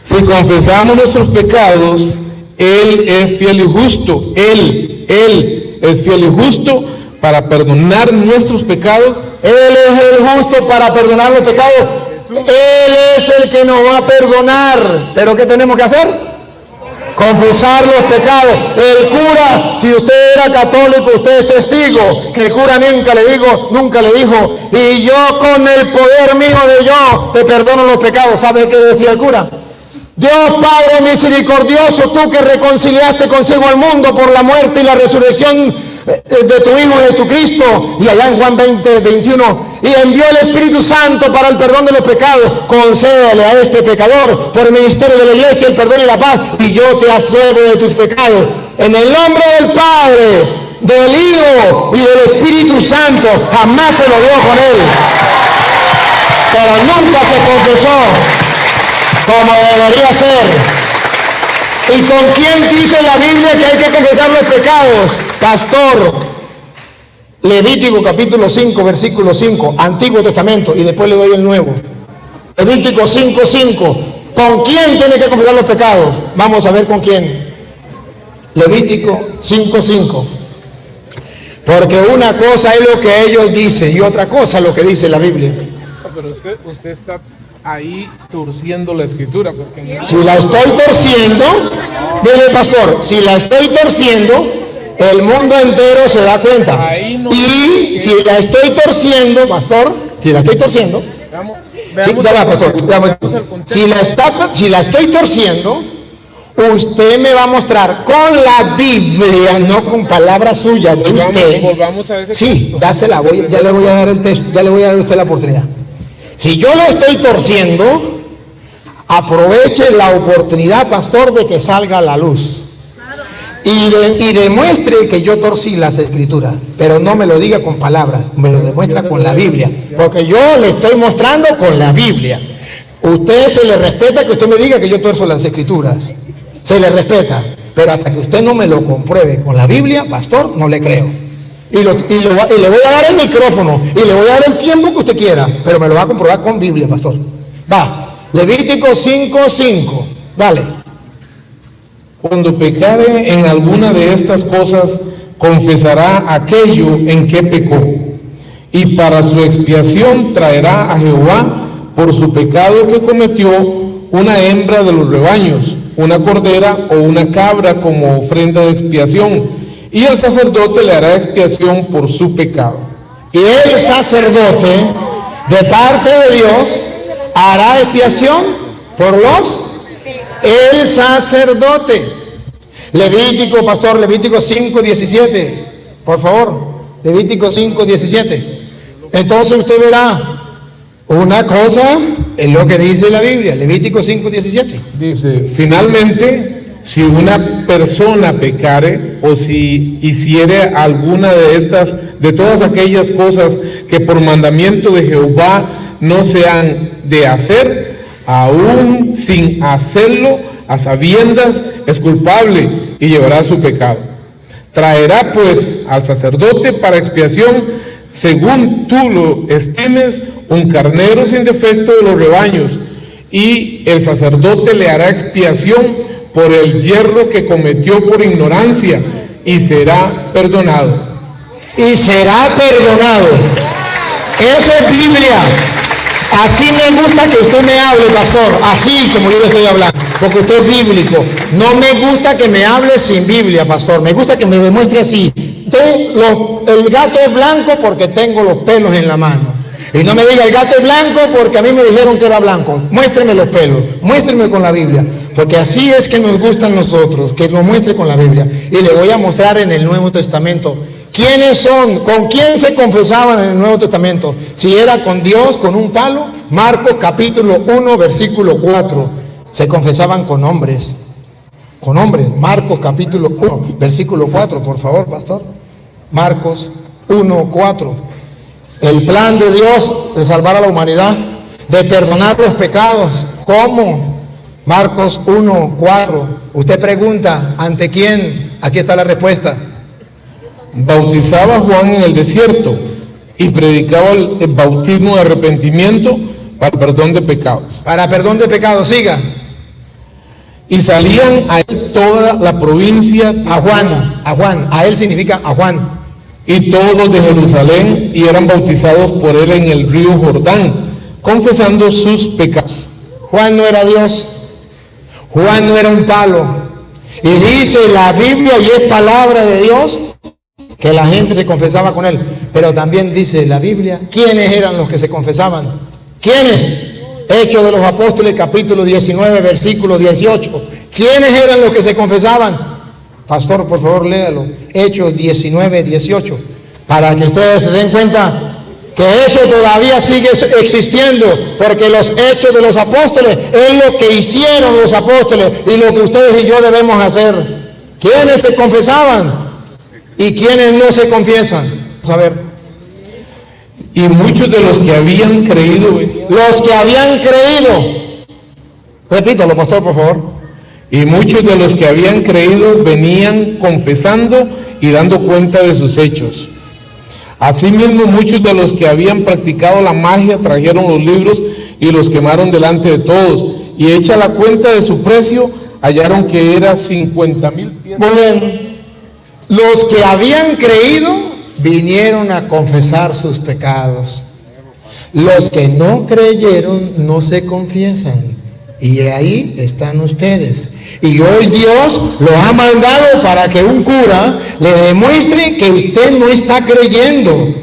Si confesamos nuestros pecados, Él es fiel y justo. Él es fiel y justo para perdonar nuestros pecados. Él es el justo para perdonar los pecados. Él es el que nos va a perdonar. ¿Pero qué tenemos que hacer? Confesar los pecados. El cura, si usted era católico, usted es testigo que el cura nunca le dijo, y yo con el poder mío de yo te perdono los pecados. ¿Sabe qué decía el cura? Dios Padre misericordioso, tú que reconciliaste consigo al mundo por la muerte y la resurrección de tu Hijo Jesucristo, y allá en Juan 20:21, y envió el Espíritu Santo para el perdón de los pecados, concédele a este pecador por el ministerio de la iglesia el perdón y la paz, y yo te absuelvo de tus pecados, en el nombre del Padre, del Hijo y del Espíritu Santo. Jamás se lo dio con él, pero nunca se confesó como debería ser. ¿Y con quién dice la Biblia que hay que confesar los pecados? Pastor, Levítico capítulo 5, versículo 5, Antiguo Testamento, y después le doy el Nuevo. Levítico 5:5. ¿Con quién tiene que confesar los pecados? Vamos a ver con quién. Levítico 5:5. Porque una cosa es lo que ellos dicen y otra cosa es lo que dice la Biblia. Pero usted está ahí torciendo la escritura. Porque no... Si la estoy torciendo, mire pastor, si la estoy torciendo, el mundo entero se da cuenta. No, y si la estoy torciendo, pastor, si la estoy torciendo, si la estoy torciendo, usted me va a mostrar con la Biblia, no con palabras suyas de usted. Volvamos a ese sí, texto. Ya le voy a dar el texto, ya le voy a dar a usted la oportunidad. Si yo lo estoy torciendo, aproveche la oportunidad, pastor, de que salga a la luz. Y demuestre que yo torcí las escrituras, pero no me lo diga con palabras, me lo demuestra con la Biblia, porque yo le estoy mostrando con la Biblia. Usted se le respeta que usted me diga que yo torzo las escrituras, se le respeta, pero hasta que usted no me lo compruebe con la Biblia, pastor, no le creo. Y le voy a dar el micrófono y le voy a dar el tiempo que usted quiera, pero me lo va a comprobar con Biblia, pastor. Va, Levítico 5:5, dale. Cuando pecare en alguna de estas cosas, confesará aquello en que pecó, y para su expiación traerá a Jehová por su pecado que cometió una hembra de los rebaños, una cordera o una cabra como ofrenda de expiación, y el sacerdote le hará expiación por su pecado. Y el sacerdote, de parte de Dios, hará expiación por el sacerdote. Levítico, pastor, Levítico 5:17, por favor, Levítico 5:17. Entonces usted verá, una cosa es lo que dice la Biblia, Levítico 5:17. Dice, finalmente, si una persona pecare o si hiciere alguna de todas aquellas cosas que por mandamiento de Jehová no se han de hacer, aún sin hacerlo, a sabiendas, es culpable y llevará su pecado. Traerá pues al sacerdote para expiación, según tú lo estimes, un carnero sin defecto de los rebaños, y el sacerdote le hará expiación por el yerro que cometió por ignorancia, y será perdonado. Y será perdonado. Eso es Biblia. Así me gusta que usted me hable, pastor, así como yo le estoy hablando, porque usted es bíblico. No me gusta que me hable sin Biblia, pastor. Me gusta que me demuestre así. El gato es blanco porque tengo los pelos en la mano. Y no me diga el gato es blanco porque a mí me dijeron que era blanco. Muéstreme los pelos, muéstreme con la Biblia. Porque así es que nos gustan nosotros, que nos muestre con la Biblia. Y le voy a mostrar en el Nuevo Testamento quiénes son, con quién se confesaban en el Nuevo Testamento. Si era con Dios, con un palo. Marcos capítulo 1, versículo 4. Se confesaban con hombres. Con hombres. Marcos capítulo 1, versículo 4, por favor, pastor. Marcos 1, 4. El plan de Dios de salvar a la humanidad, de perdonar los pecados. ¿Cómo? Marcos 1, 4. Usted pregunta, ¿ante quién? Aquí está la respuesta. Bautizaba a Juan en el desierto y predicaba el bautismo de arrepentimiento para perdón de pecados. Para perdón de pecados, siga. Y salían a él toda la provincia. A Juan, a él significa a Juan. Y todos los de Jerusalén, y eran bautizados por él en el río Jordán, confesando sus pecados. Juan no era Dios. Juan no era un palo. Y dice la Biblia, y es palabra de Dios, que la gente se confesaba con él. Pero también dice la Biblia, ¿quiénes eran los que se confesaban? ¿Quiénes? Hechos de los Apóstoles, capítulo 19, versículo 18. ¿Quiénes eran los que se confesaban? Pastor, por favor, léalo. Hechos 19, 18. Para que ustedes se den cuenta que eso todavía sigue existiendo, porque los hechos de los apóstoles es lo que hicieron los apóstoles y lo que ustedes y yo debemos hacer. ¿Quiénes se confesaban y quiénes no se confiesan? Vamos a ver. Y muchos de los que habían creído, los que habían creído, repítalo, pastor, por favor. Y muchos de los que habían creído venían confesando y dando cuenta de sus hechos. Asimismo, muchos de los que habían practicado la magia trajeron los libros y los quemaron delante de todos. Y hecha la cuenta de su precio, hallaron que era 50,000 piezas. Muy bien. Los que habían creído vinieron a confesar sus pecados. Los que no creyeron no se confiesan. Y ahí están ustedes. Y hoy Dios lo ha mandado para que un cura le demuestre que usted no está creyendo.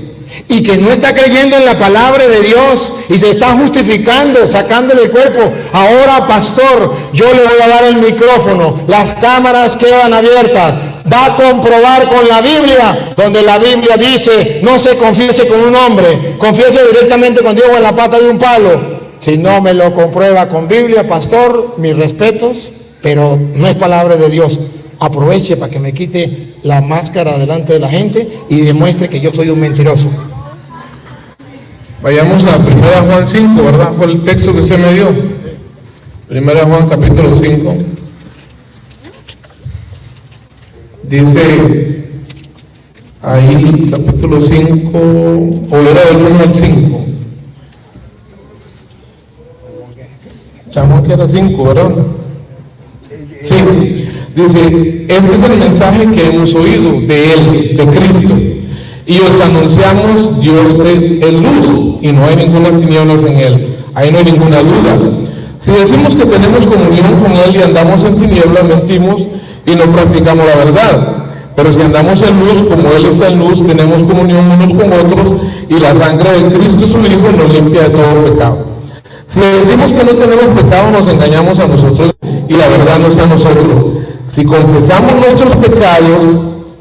Y que no está creyendo en la palabra de Dios. Y se está justificando, sacándole el cuerpo. Ahora, pastor, yo le voy a dar el micrófono. Las cámaras quedan abiertas. Va a comprobar con la Biblia, donde la Biblia dice, no se confiese con un hombre. Confiese directamente con Dios o en la pata de un palo. Si no me lo comprueba con Biblia, pastor, mis respetos, pero no es palabra de Dios. Aproveche para que me quite la máscara delante de la gente y demuestre que yo soy un mentiroso. Vayamos a 1 Juan 5, ¿verdad? Fue el texto que usted me dio. 1 Juan capítulo 5. Dice ahí, capítulo 5, o era del 1 al 5. Chamo que era 5, ¿verdad? Sí, dice, este es el mensaje que hemos oído de Él, de Cristo, y os anunciamos, Dios es luz, y no hay ninguna tinieblas en Él, ahí no hay ninguna duda. Si decimos que tenemos comunión con Él y andamos en tinieblas, mentimos y no practicamos la verdad. Pero si andamos en luz, como Él está en luz, tenemos comunión unos con otros, y la sangre de Cristo, su Hijo, nos limpia de todo pecado. Si decimos que no tenemos pecado, nos engañamos a nosotros y la verdad no es a nosotros. Si confesamos nuestros pecados,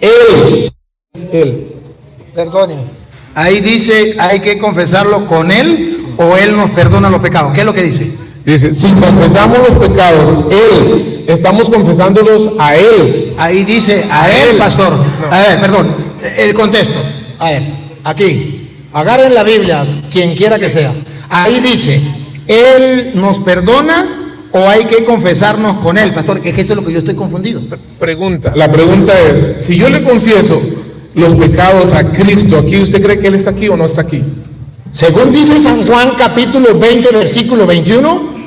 Él es Él. Perdone. Ahí dice, hay que confesarlo con Él o Él nos perdona los pecados. ¿Qué es lo que dice? Dice, si confesamos los pecados, Él, estamos confesándolos a Él. Ahí dice, a Él, pastor. No. A ver, perdón, el contexto. A ver, aquí, agarren la Biblia, quien quiera que sea. Ahí dice, ¿Él nos perdona o hay que confesarnos con Él? Pastor, que eso es lo que yo estoy confundido. La pregunta es, si yo le confieso los pecados a Cristo, ¿aquí usted cree que Él está aquí o no está aquí? Según dice San Juan capítulo 20, versículo 21,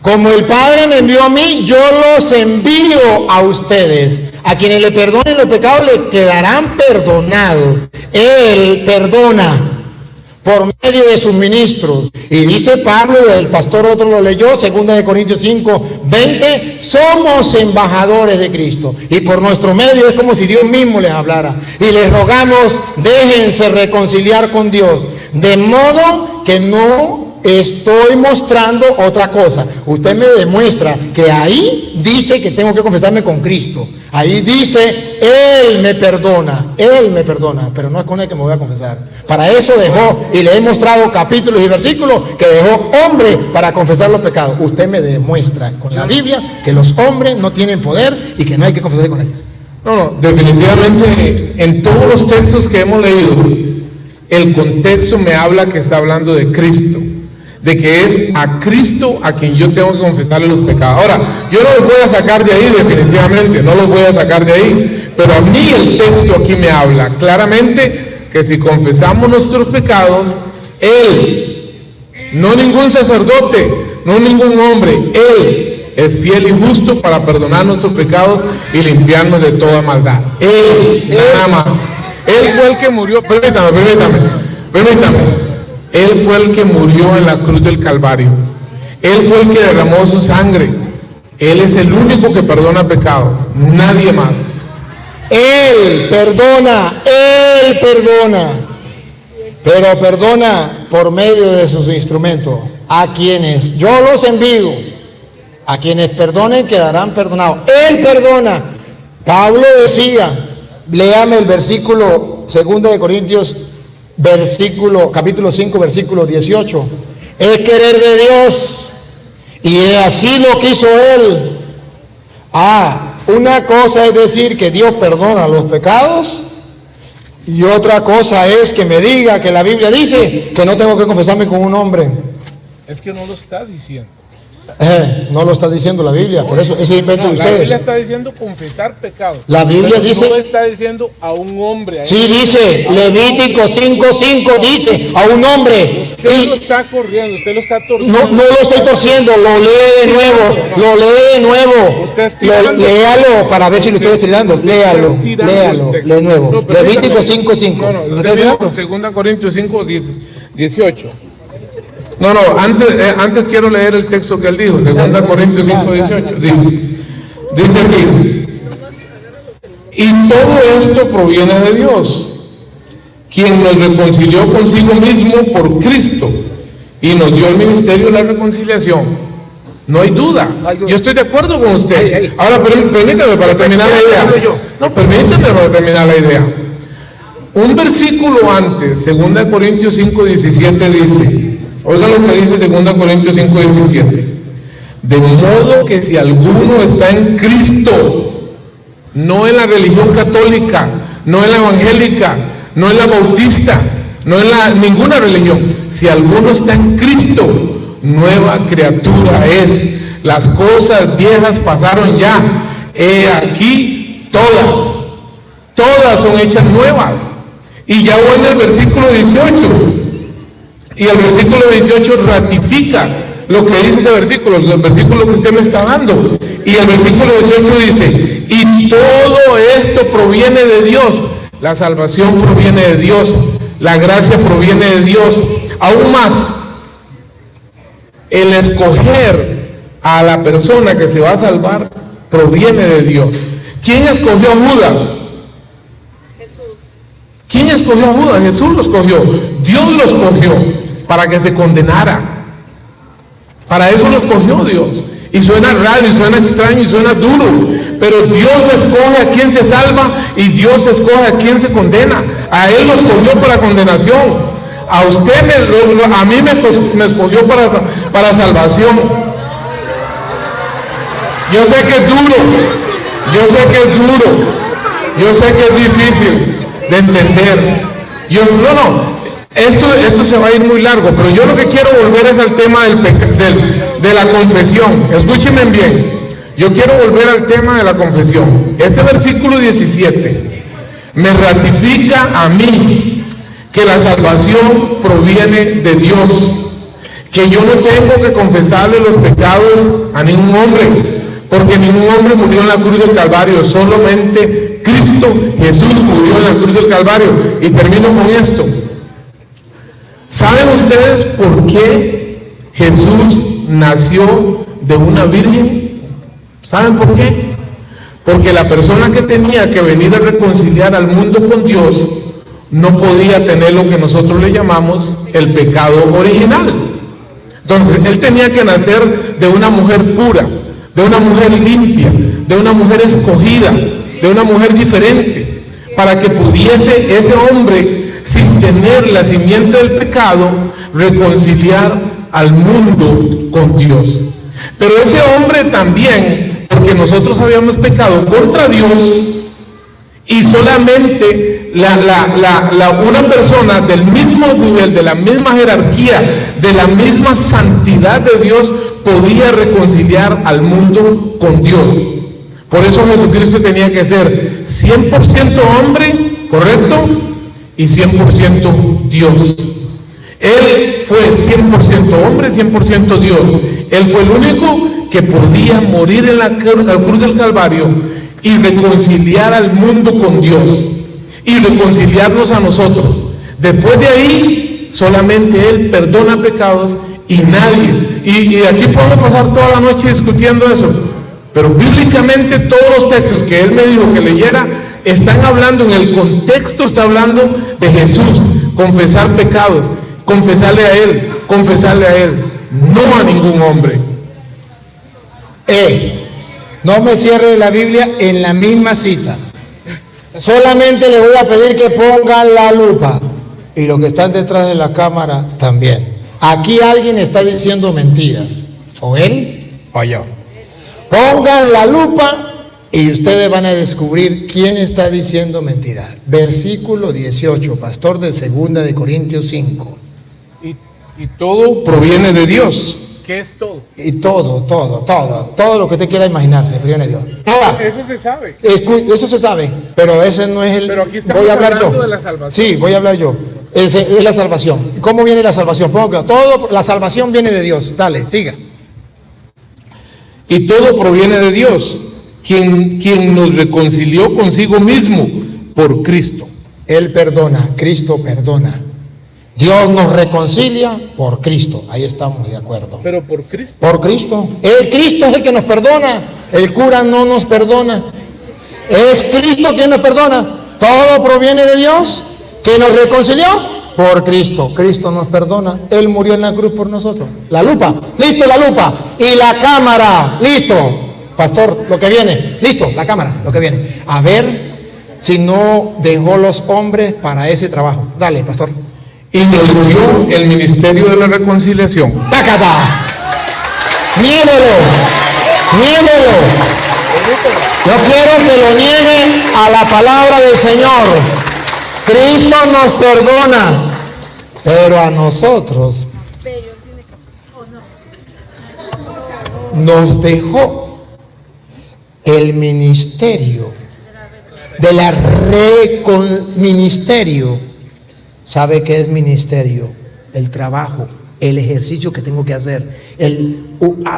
como el Padre me envió a mí, yo los envío a ustedes. A quienes le perdonen los pecados le quedarán perdonados. Él perdona por medio de sus ministros. Y dice Pablo, el pastor otro lo leyó, 2 Corintios 5, 20, somos embajadores de Cristo. Y por nuestro medio es como si Dios mismo les hablara. Y les rogamos, déjense reconciliar con Dios, de modo que no estoy mostrando otra cosa. Usted me demuestra que ahí dice que tengo que confesarme con Cristo. Ahí dice, Él me perdona, pero no es con Él que me voy a confesar. Para eso dejó, y le he mostrado capítulos y versículos, que dejó hombre para confesar los pecados. Usted me demuestra con la Biblia que los hombres no tienen poder y que no hay que confesar con ellos. No, definitivamente en todos los textos que hemos leído, el contexto me habla que está hablando de Cristo, de que es a Cristo a quien yo tengo que confesarle los pecados. Ahora, yo no los voy a sacar de ahí, definitivamente, no los voy a sacar de ahí, pero a mí el texto aquí me habla claramente que si confesamos nuestros pecados, Él, no ningún sacerdote, no ningún hombre, Él es fiel y justo para perdonar nuestros pecados y limpiarnos de toda maldad. Él, nada más. Él fue el que murió, permítame. Él fue el que murió en la cruz del Calvario. Él fue el que derramó su sangre. Él es el único que perdona pecados, nadie más. Él perdona, pero perdona por medio de sus instrumentos. A quienes yo los envío, a quienes perdonen quedarán perdonados. Él perdona. Pablo decía, léame el versículo 2 de Corintios, capítulo 5, versículo 18. Es querer de Dios, y así lo quiso Él. Una cosa es decir que Dios perdona los pecados, y otra cosa es que me diga que la Biblia dice que no tengo que confesarme con un hombre. Es que no lo está diciendo. No lo está diciendo la Biblia, por eso ese invento de ustedes. La Biblia está diciendo confesar pecados. La Biblia dice, no está diciendo a un hombre. Sí dice, Levítico 5:5 dice a un hombre. Usted lo está corriendo, usted lo está torciendo. No lo estoy torciendo, lo lee de nuevo. Léalo para ver si lo estoy estirando. Léalo de nuevo. Levítico 5:5. 2 Corintios 5:18. Antes quiero leer el texto que él dijo, 2 Corintios 5:18. Dice aquí, y todo esto proviene de Dios, quien nos reconcilió consigo mismo por Cristo y nos dio el ministerio de la reconciliación. No hay duda, yo estoy de acuerdo con usted. Ahora permítame para terminar la idea. Permítame para terminar la idea. Un versículo antes, 2 Corintios 5:17 dice, oiga lo que dice 2 Corintios 5:17. De modo que si alguno está en Cristo, no en la religión católica, no en la evangélica, no en la bautista, no en ninguna religión, si alguno está en Cristo, nueva criatura es. Las cosas viejas pasaron ya, he aquí todas son hechas nuevas. Y ya voy en el versículo 18. Y el versículo 18 ratifica lo que dice ese versículo, el versículo que usted me está dando. Y el versículo 18 dice, y todo esto proviene de Dios. La salvación proviene de Dios, la gracia proviene de Dios. Aún más, el escoger a la persona que se va a salvar proviene de Dios. ¿Quién escogió a Judas? ¿Quién escogió a Judas? Jesús lo escogió. Dios lo escogió para que se condenara. Para eso lo escogió Dios. Y suena raro, y suena extraño, y suena duro. Pero Dios escoge a quien se salva y Dios escoge a quien se condena. A Él lo escogió para condenación. A usted, a mí me escogió para salvación. Yo sé que es duro. Yo sé que es difícil de entender. Esto se va a ir muy largo, pero yo lo que quiero volver es al tema de la confesión. Escúchenme bien, yo quiero volver al tema de la confesión. Este versículo 17 me ratifica a mí que la salvación proviene de Dios, que yo no tengo que confesarle los pecados a ningún hombre, porque ningún hombre murió en la cruz del Calvario, solamente Cristo Jesús murió en la cruz del Calvario. Y termino con esto. ¿Saben ustedes por qué Jesús nació de una virgen? ¿Saben por qué? Porque la persona que tenía que venir a reconciliar al mundo con Dios no podía tener lo que nosotros le llamamos el pecado original. Entonces, él tenía que nacer de una mujer pura, de una mujer limpia, de una mujer escogida, de una mujer diferente, para que pudiese ese hombre, sin tener la simiente del pecado, reconciliar al mundo con Dios. Pero ese hombre también, porque nosotros habíamos pecado contra Dios, y solamente una persona del mismo nivel, de la misma jerarquía, de la misma santidad de Dios, podía reconciliar al mundo con Dios. Por eso Jesucristo tenía que ser 100% hombre, ¿correcto? Y 100% Dios. Él fue 100% hombre, 100% Dios. Él fue el único que podía morir en la cruz del Calvario y reconciliar al mundo con Dios y reconciliarnos a nosotros. Después de ahí, solamente Él perdona pecados y nadie. Y aquí podemos pasar toda la noche discutiendo eso, pero bíblicamente todos los textos que Él me dijo que leyera están hablando, en el contexto está hablando de Jesús, confesar pecados, confesarle a Él, no a ningún hombre. No me cierre la Biblia en la misma cita. Solamente le voy a pedir que pongan la lupa. Y los que están detrás de la cámara también. Aquí alguien está diciendo mentiras. O él o yo. Pongan la lupa y ustedes van a descubrir quién está diciendo mentiras. Versículo 18, pastor, de 2 de Corintios 5. Y todo proviene de Dios. ¿Qué es todo? Y todo lo que usted quiera imaginarse, proviene de Dios. Ahora, Eso se sabe. eso se sabe, pero ese no es el... Pero aquí estamos voy a hablar hablando yo. de la salvación. Sí, voy a hablar yo. Es la salvación. ¿Cómo viene la salvación? Pongo todo, la salvación viene de Dios. Dale, siga. Y todo proviene de Dios, quien nos reconcilió consigo mismo por Cristo. Él perdona, Cristo perdona. Dios nos reconcilia por Cristo. Ahí estamos de acuerdo. Pero por Cristo. Por Cristo. El Cristo es el que nos perdona. El cura no nos perdona. Es Cristo quien nos perdona. Todo proviene de Dios, que nos reconcilió por Cristo. Cristo nos perdona. Él murió en la cruz por nosotros. La lupa. Listo, la lupa. Y la cámara. Listo. Pastor, lo que viene. Listo, la cámara, lo que viene. A ver si no dejó los hombres para ese trabajo. Dale, pastor. Y nos dio el ministerio de la reconciliación. ¡Tácata! ¡Niéguelo! ¡Niéguelo! Yo quiero que lo nieguen a la palabra del Señor. Cristo nos perdona, pero a nosotros nos dejó el ministerio de la ministerio. ¿Sabe qué es ministerio? El trabajo, el ejercicio que tengo que hacer,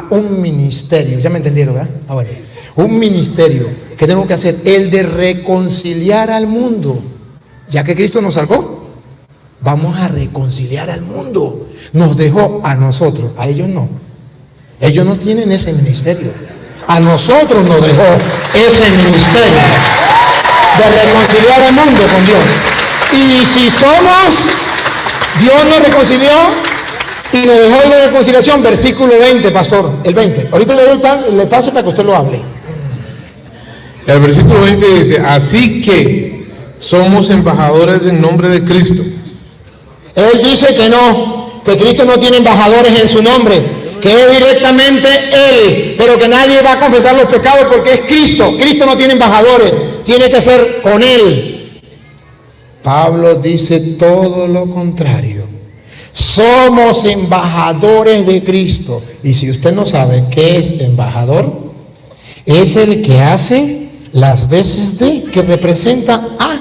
un ministerio. ¿Ya me entendieron, verdad? Ah, bueno. Un ministerio que tengo que hacer, el de reconciliar al mundo. Ya que Cristo nos salvó, vamos a reconciliar al mundo. Nos dejó a nosotros, a ellos no. Ellos no tienen ese ministerio. A nosotros nos dejó ese ministerio de reconciliar al mundo con Dios. Y si somos, Dios nos reconcilió y nos dejó la reconciliación, versículo 20, pastor, el 20. Ahorita le paso para que usted lo hable. El versículo 20 dice, así que somos embajadores en nombre de Cristo. Él dice que no, que Cristo no tiene embajadores en su nombre, que es directamente Él, pero que nadie va a confesar los pecados porque es Cristo. Cristo no tiene embajadores, tiene que ser con Él. Pablo dice todo lo contrario. Somos embajadores de Cristo. Y si usted no sabe qué es embajador, es el que hace las veces de, que representa a.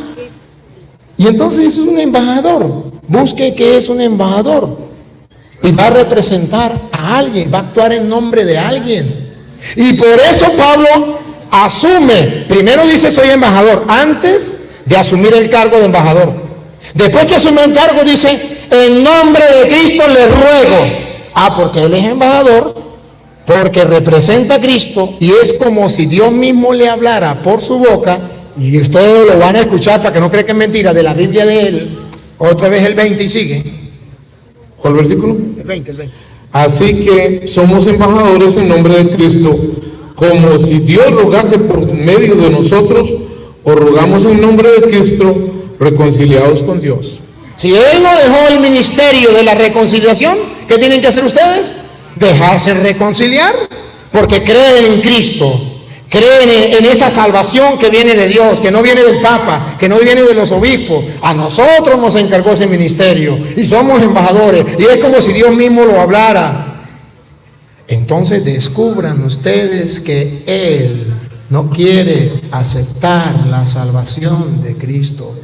Y entonces es un embajador. Busque qué es un embajador. Y va a representar a alguien, va a actuar en nombre de alguien. Y por eso Pablo asume, primero dice soy embajador, antes de asumir el cargo de embajador. Después que asume el cargo dice, en nombre de Cristo le ruego. Porque él es embajador, porque representa a Cristo y es como si Dios mismo le hablara por su boca y ustedes lo van a escuchar para que no crean que es mentira, de la Biblia de él, otra vez el 20 y sigue. ¿Cuál versículo? El 20. Así que somos embajadores en nombre de Cristo, como si Dios rogase por medio de nosotros, o rogamos en nombre de Cristo, reconciliados con Dios. Si Él no dejó el ministerio de la reconciliación, ¿qué tienen que hacer ustedes? Dejarse reconciliar, porque creen en Cristo, creen en esa salvación que viene de Dios, que no viene del Papa, que no viene de los obispos. A nosotros nos encargó ese ministerio y somos embajadores, y es como si Dios mismo lo hablara. Entonces descubran ustedes que Él no quiere aceptar la salvación de Cristo.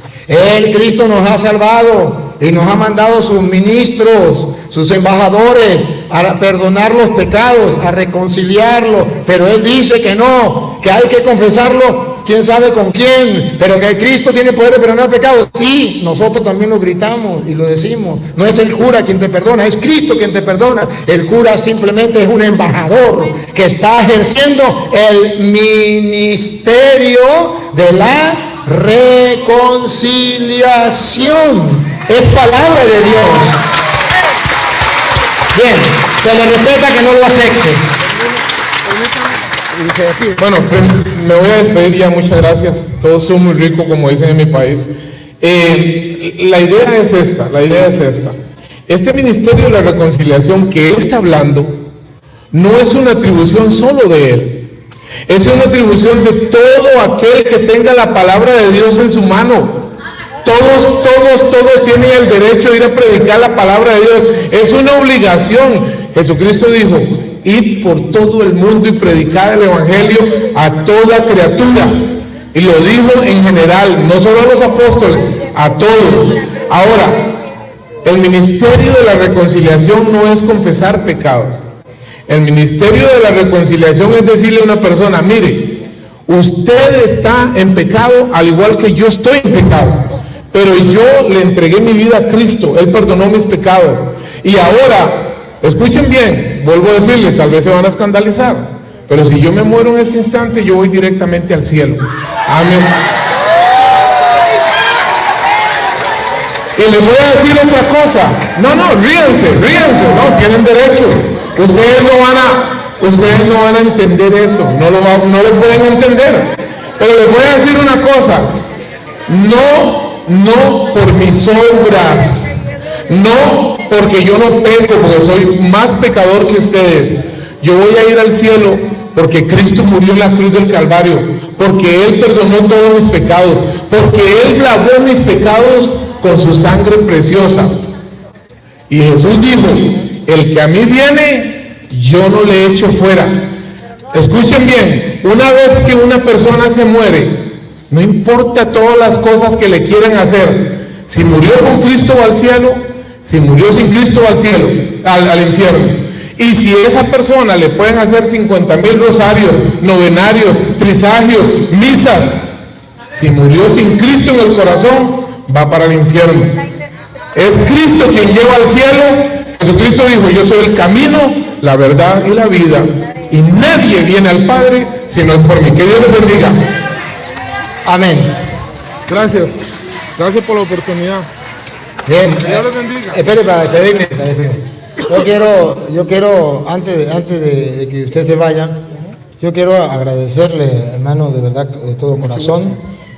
Cristo nos ha salvado y nos ha mandado sus ministros, sus embajadores, a perdonar los pecados, a reconciliarlos. Pero Él dice que no, que hay que confesarlo, quién sabe con quién, pero que Cristo tiene poder de perdonar pecados. Sí, nosotros también lo gritamos y lo decimos. No es el cura quien te perdona, es Cristo quien te perdona. El cura simplemente es un embajador que está ejerciendo el ministerio de la reconciliación. Es palabra de Dios. Bien, se le respeta que no lo acepte. Bueno, me voy a despedir ya, muchas gracias. Todos son muy ricos, como dicen en mi país. La idea es esta. Este ministerio de la reconciliación que él está hablando no es una atribución solo de él. Es una atribución de todo aquel que tenga la palabra de Dios en su mano. Todos tienen el derecho de ir a predicar la palabra de Dios. Es una obligación. Jesucristo dijo: id por todo el mundo y predicad el evangelio a toda criatura. Y lo dijo en general, no solo a los apóstoles, a todos. Ahora, el ministerio de la reconciliación no es confesar pecados. El ministerio de la reconciliación es decirle a una persona: mire, usted está en pecado al igual que yo estoy en pecado, pero yo le entregué mi vida a Cristo, Él perdonó mis pecados, y ahora, escuchen bien, vuelvo a decirles, tal vez se van a escandalizar, pero si yo me muero en este instante, yo voy directamente al cielo. Amén. Y les voy a decir otra cosa. No, ríanse, no, tienen derecho. Ustedes no van a entender eso, no lo pueden entender. Pero les voy a decir una cosa: no por mis obras, no porque yo no peco, porque soy más pecador que ustedes. Yo voy a ir al cielo porque Cristo murió en la cruz del Calvario, porque Él perdonó todos mis pecados, porque Él lavó mis pecados con su sangre preciosa. Y Jesús dijo: el que a mí viene, yo no le echo fuera. Escuchen bien, una vez que una persona se muere, no importa todas las cosas que le quieran hacer, si murió con Cristo va al cielo, si murió sin Cristo va al cielo, al infierno. Y si a esa persona le pueden hacer 50,000 rosarios, novenarios, trisagios, misas, si murió sin Cristo en el corazón, va para el infierno. Es Cristo quien lleva al cielo. Jesucristo dijo: yo soy el camino, la verdad y la vida, y nadie viene al Padre si no es por mí. Que Dios les bendiga. Amén. Gracias por la oportunidad. Bien, Que Dios les bendiga. espere para despedirme. Yo quiero antes de que usted se vaya, yo quiero agradecerle, hermano, de verdad, de todo corazón.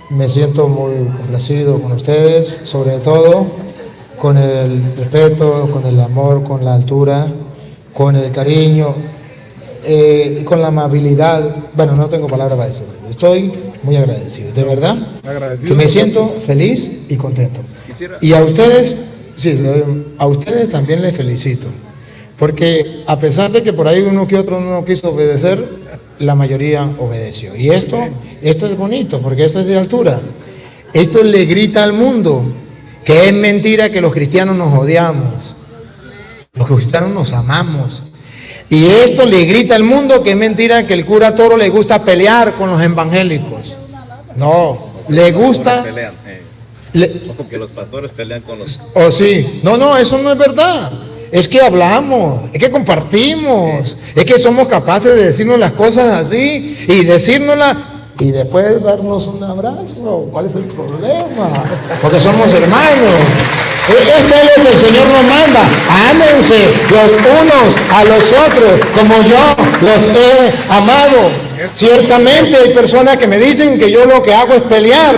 Me siento muy complacido con ustedes, sobre todo con el respeto, con el amor, con la altura, con el cariño, con la amabilidad. Bueno, no tengo palabras para decirlo. Estoy muy agradecido, de verdad, que me siento feliz y contento. Y a ustedes, sí, a ustedes también les felicito, porque a pesar de que por ahí uno que otro no quiso obedecer, la mayoría obedeció. Y esto es bonito, porque esto es de altura. Esto le grita al mundo que es mentira que los cristianos nos odiamos. Los cristianos nos amamos. Y esto le grita al mundo que es mentira que el cura Toro le gusta pelear con los evangélicos. No, le gusta... Porque los pastores pelean con los... Oh, sí. No, eso no es verdad. Es que hablamos, es que compartimos, es que somos capaces de decirnos las cosas así y decírnoslas y después darnos un abrazo. ¿Cuál es el problema? Porque somos hermanos. Esto es lo que el Señor nos manda. Ámense los unos a los otros como yo los he amado. Ciertamente hay personas que me dicen que yo lo que hago es pelear.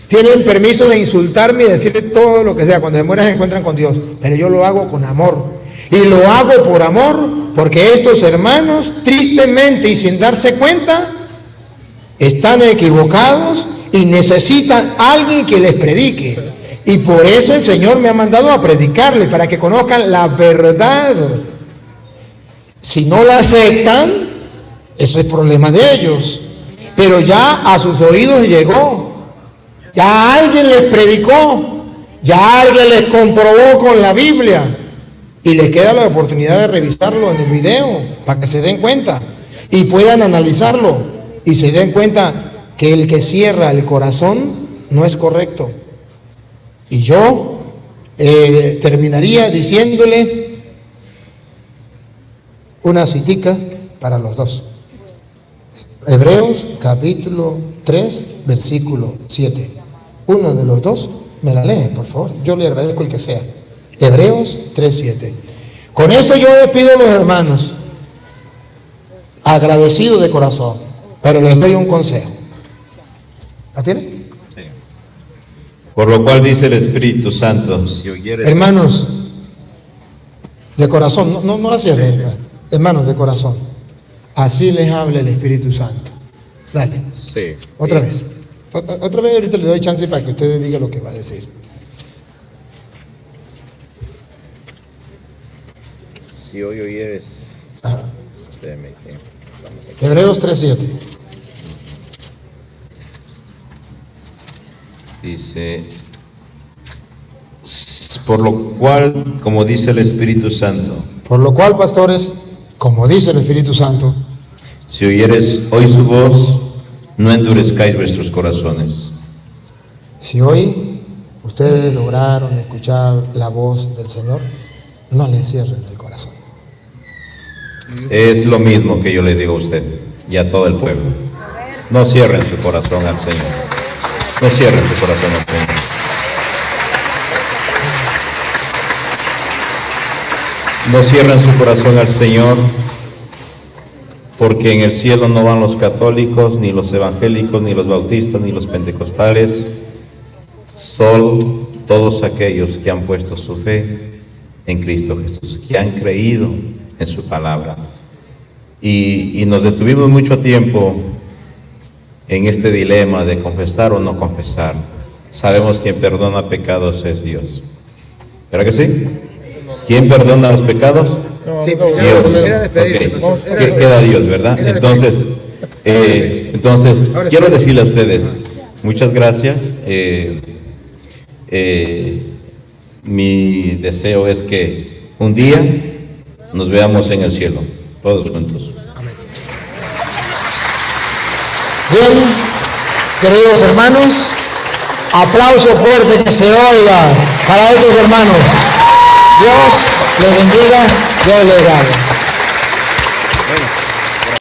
Tienen permiso de insultarme y decirle todo lo que sea. Cuando se mueran se encuentran con Dios. Pero yo lo hago con amor. Y lo hago por amor, porque estos hermanos, tristemente y sin darse cuenta, están equivocados y necesitan a alguien que les predique. Y por eso el Señor me ha mandado a predicarles, para que conozcan la verdad. Si no la aceptan, eso es problema de ellos. Pero ya a sus oídos llegó. Ya alguien les predicó. Ya alguien les comprobó con la Biblia. Y les queda la oportunidad de revisarlo en el video, para que se den cuenta y puedan analizarlo y se den cuenta que el que cierra el corazón no es correcto. Y yo terminaría diciéndole una citica para los dos. Hebreos capítulo 3, versículo 7. Uno de los dos me la lee, por favor. Yo le agradezco el que sea. Hebreos 3:7. Con esto yo despido a los hermanos, agradecido de corazón, pero les doy un consejo. ¿La tiene? Sí. Por lo cual dice el Espíritu Santo, si oyeres... Hermanos, de corazón, no la cierren, hermanos de corazón, así les habla el Espíritu Santo. Dale. Sí. Otra vez. Otra vez ahorita le doy chance para que ustedes digan lo que va a decir. Si hoy oyeres... Espérame que vamos a... Hebreos 3:7. Dice, por lo cual, como dice el Espíritu Santo, Por lo cual, pastores, como dice el Espíritu Santo, si oyeres hoy su voz, no endurezcáis vuestros corazones. si hoy ustedes lograron escuchar la voz del Señor, no le cierren el corazón. Es lo mismo que yo le digo a usted y a todo el pueblo. No cierren su corazón al Señor. No cierren su corazón al Señor. No cierren su corazón al Señor, porque en el cielo no van los católicos, ni los evangélicos, ni los bautistas, ni los pentecostales. Solo todos aquellos que han puesto su fe en Cristo Jesús, que han creído en su palabra. Y nos detuvimos mucho tiempo en este dilema de confesar o no confesar. Sabemos que quien perdona pecados es Dios. ¿Verdad que sí? ¿Quién perdona los pecados? Sí, Dios. Okay. Queda Dios, ¿verdad? Entonces, quiero decirle a ustedes, muchas gracias. Mi deseo es que un día nos veamos en el cielo, todos juntos. Bien, queridos hermanos, aplauso fuerte que se oiga para estos hermanos. Dios les bendiga, Dios les guarde.